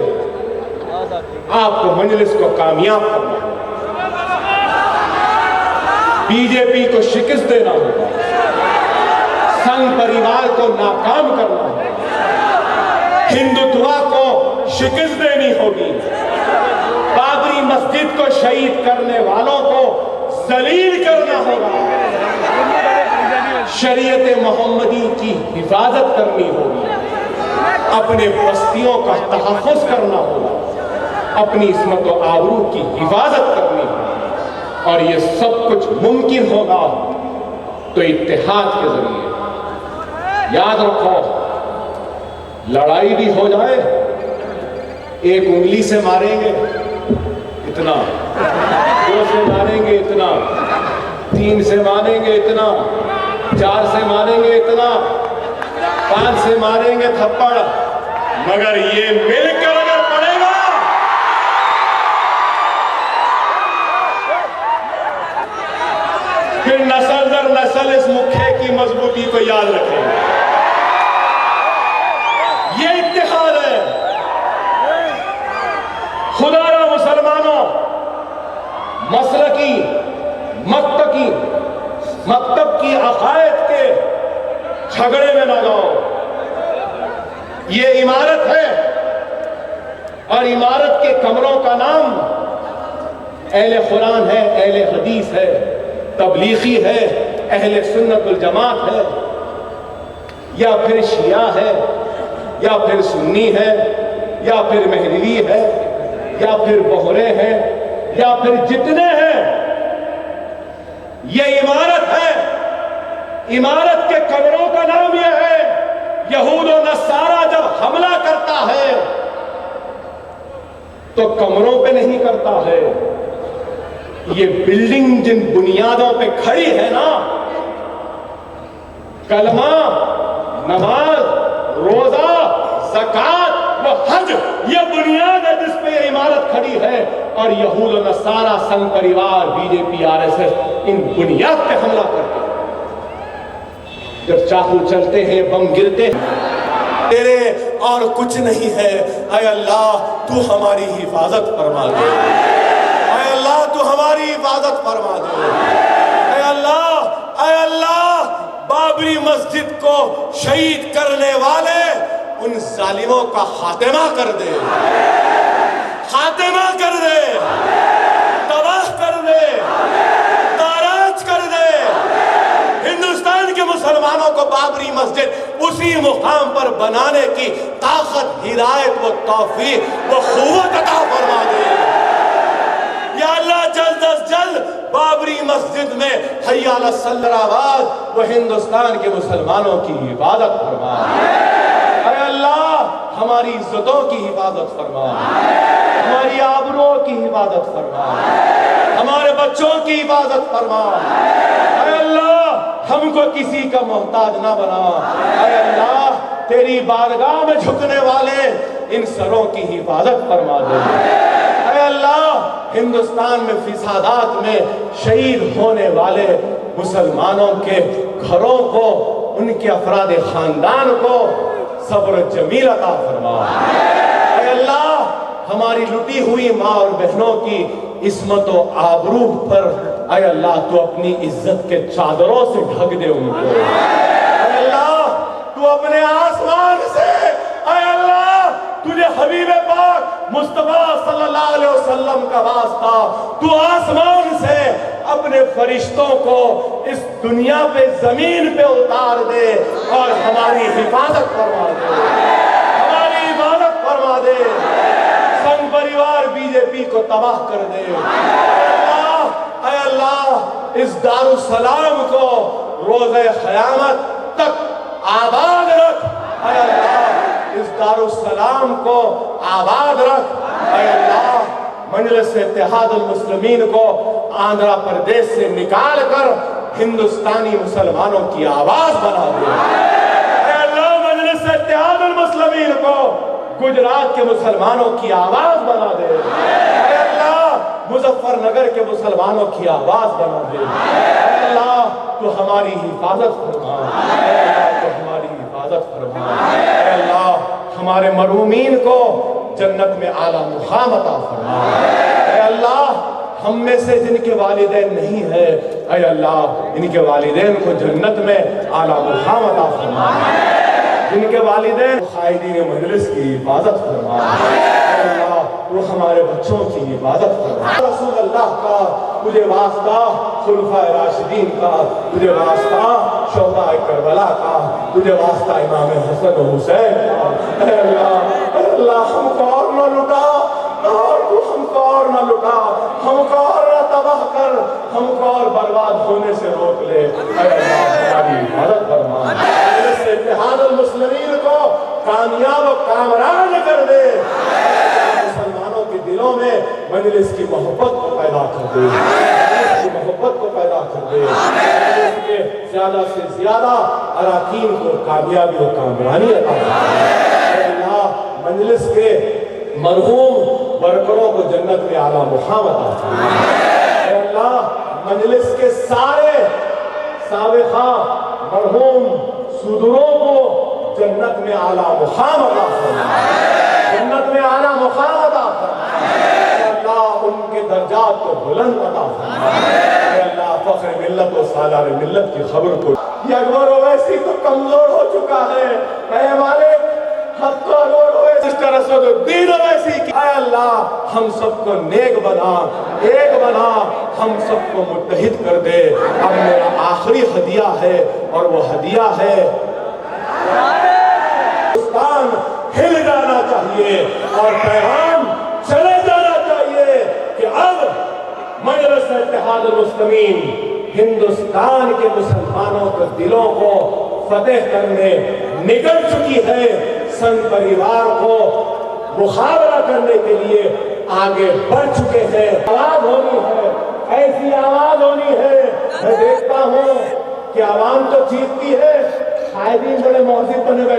A: آپ کو مجلس کو کامیاب کرنا ہوگا۔ بی جے پی کو شکست دینا ہوگا، سنگ پریوار کو ناکام کرنا ہوگا، ہندوتوا کو شکست دینی ہوگی، بابری مسجد کو شہید کرنے والوں کو ذلیل کرنا ہوگا، شریعت محمدی کی حفاظت کرنی ہوگی، اپنے بستیوں کا تحفظ کرنا ہوگا، اپنی عصمت و آبرو کی حفاظت کرنی ہوگی۔ اور یہ سب کچھ ممکن ہوگا تو اتحاد کے ذریعے۔ یاد رکھو، لڑائی بھی ہو جائے، ایک انگلی سے ماریں گے اتنا، 2 سے ماریں گے اتنا، 3 سے ماریں گے اتنا، 4 سے ماریں گے اتنا، 5 سے ماریں گے تھپڑ، مگر یہ مل کر اگر پڑے گا پھر نسل در نسل اس مکھے کی مضبوطی کو یاد رکھیں گے۔ یہ اتحاد ہے۔ خدا را مسلمانوں، مسلکی مکتب کی عقائد کے جھگڑے میں نہ جاؤ۔ یہ عمارت ہے، اور عمارت کے کمروں کا نام اہل قرآن ہے، اہل حدیث ہے، تبلیغی ہے، اہل سنت الجماعت ہے، یا پھر شیعہ ہے، یا پھر سنی ہے، یا پھر مہدوی ہے، یا پھر بہرے ہیں، یا پھر جتنے ہیں، یہ عمارت ہے۔ عمارت کے کمروں کا نام یہ ہے۔ یہود و نصارہ جب حملہ کرتا ہے تو کمروں پہ نہیں کرتا ہے، یہ بلڈنگ جن بنیادوں پہ کھڑی ہے نا، کلمہ، نماز، روزہ، زکوٰۃ و حج، یہ بنیاد ہے جس پہ یہ عمارت کھڑی ہے۔ اور یہود و نصارہ، سنگ پریوار، بی جے پی، RSS ان بنیاد پہ حملہ کرتے ہیں۔ جب چاقو چلتے ہیں، بم گرتے ہیں، تیرے اور کچھ نہیں ہے۔ اے اللہ تو ہماری حفاظت فرما دے، اے اللہ تو ہماری حفاظت فرما دے، اے اللہ بابری مسجد کو شہید کرنے والے ان ظالموں کا خاتمہ کر دے، خاتمہ کر دے، تباہ کر دے، تاراج کر دے۔ ہندوستان کے مسلمانوں کو بابری مسجد اسی مقام پر بنانے کی طاقت، ہدایت و توفیق و قوت عطا فرما دے۔ یا اللہ جلد از جلد بابری مسجد میں حی علی الصلاۃ آواز وہ ہندوستان کے مسلمانوں کی حفاظت فرما۔ اے اللہ ہماری عزتوں کی حفاظت فرما، ہماری آبروؤں کی حفاظت فرما، ہمارے بچوں کی حفاظت فرما۔ اے اللہ ہم کو کسی کا محتاج نہ بنا۔ اے اللہ تیری بارگاہ میں جھکنے والے ان سروں کی حفاظت فرما دے۔ اے اللہ ہندوستان میں فسادات میں شہید ہونے والے مسلمانوں کے گھروں کو، ان کے افراد خاندان کو صبر جمیل عطا فرما۔ اے اللہ ہماری لٹی ہوئی ماں اور بہنوں کی عصمت و آبرو پر اے اللہ تو اپنی عزت کے چادروں سے ڈھک دے ان کو۔ اے اللہ تو اپنے آسمان سے، اے اللہ تجھے حبیب پاک مصطفیٰ صلی اللہ علیہ وسلم کا واسطہ، تو آسمان سے اپنے فرشتوں کو اس دنیا پہ، زمین پہ اتار دے اور ہماری حفاظت فرما دے، ہماری حفاظت فرما دے۔ سنگ پریوار بی جے پی کو تباہ کر دے۔ اے اللہ اس دارالسلام کو روز قیامت تک آباد رکھ۔ اے اللہ اس دارالسلام کو آباد رکھ۔ اے اللہ مجلس اتحاد المسلمین کو آندھرا پردیش سے نکال کر ہندوستانی مسلمانوں کی آواز بنا دے۔ اے اللہ مجلس اتحاد المسلمین کو گجرات کے مسلمانوں کی آواز بنا دے۔ اے اللہ مظفر نگر کے مسلمانوں کی آواز بنا دے۔ اے اللہ تو ہماری حفاظت فرما، اے اللہ تو ہماری حفاظت فرما۔ اے اللہ ہمارے مرحومین کو جنت میں اعلیٰ مقام عطا فرما۔ اے اللہ ہم میں سے جن کے والدین نہیں ہے، اے اللہ ان کے والدین کو جنت میں اعلیٰ مقام عطا فرما۔ جن کے والدین قائدین مجلس کی حفاظت فرما۔ اے اللہ وہ ہمارے بچوں کی حفاظت فرما۔ رسول اللہ کا تجھے واسطہ، خلفائے راشدین کا تجھے واسطہ، شہداء کربلا کا تجھے واسطہ، امام حسن و حسین کا۔ اے اللہ ہم کو اور نہ لٹا، اور تو ہم کو اور نہ لٹا، ہم کو اور نہ تباہ کر، ہم کو اور برباد ہونے سے روک لے۔ اے اللہ ہماری حفاظت فرما۔ اس اتحاد المسلمین کو کامیاب و کامران کر دے۔ مسلمانوں کے دلوں میں مجلس کی محبت کو پیدا کر دے، مجلس کی محبت کو پیدا کر دے، مجلس کے زیادہ سے زیادہ اراکین کو کامیابی و کامرانی عطا فرما۔ اے اللہ مجلس کے مرحوم ورکروں کو جنت میں اعلیٰ مقام عطا فرما۔ اے اللہ مجلس کے سارے سابقہ مرحوم صدوروں کو جنت میں اعلیٰ مقام عطا فرما، جنت میں اعلیٰ مقام عطا فرما۔ اے اللہ ان کے درجات کو بلند عطا فرما۔ اے اللہ فخر ملت و سالار ملت کی خبر کو، یہ اکبر اویسی تو کمزور ہو چکا ہے۔ اے مالک حق کو اکبر اویسی
B: ترسد الدین ویسی کی اے اللہ ہم سب کو نیک بنا، ایک بنا، ہم سب کو متحد کر دے۔ اب میرا آخری ہدیہ ہے اور وہ ہدیہ ہے ہندوستان ہل جانا چاہیے اور پیغام چلے جانا چاہیے کہ اب مجلس اتحاد المسلمین ہندوستان کے مسلمانوں کے دلوں کو فتح کرنے نکل چکی ہے، سنگ پریوار کو مقابلہ کرنے کے لیے آگے بڑھ چکے ہیں۔ آواز ہونی ہے، ایسی آواز ہونی ہے۔ میں دیکھتا ہوں کہ عوام تو چیختی ہے، قائدین بڑے مہذب بنے بیٹھے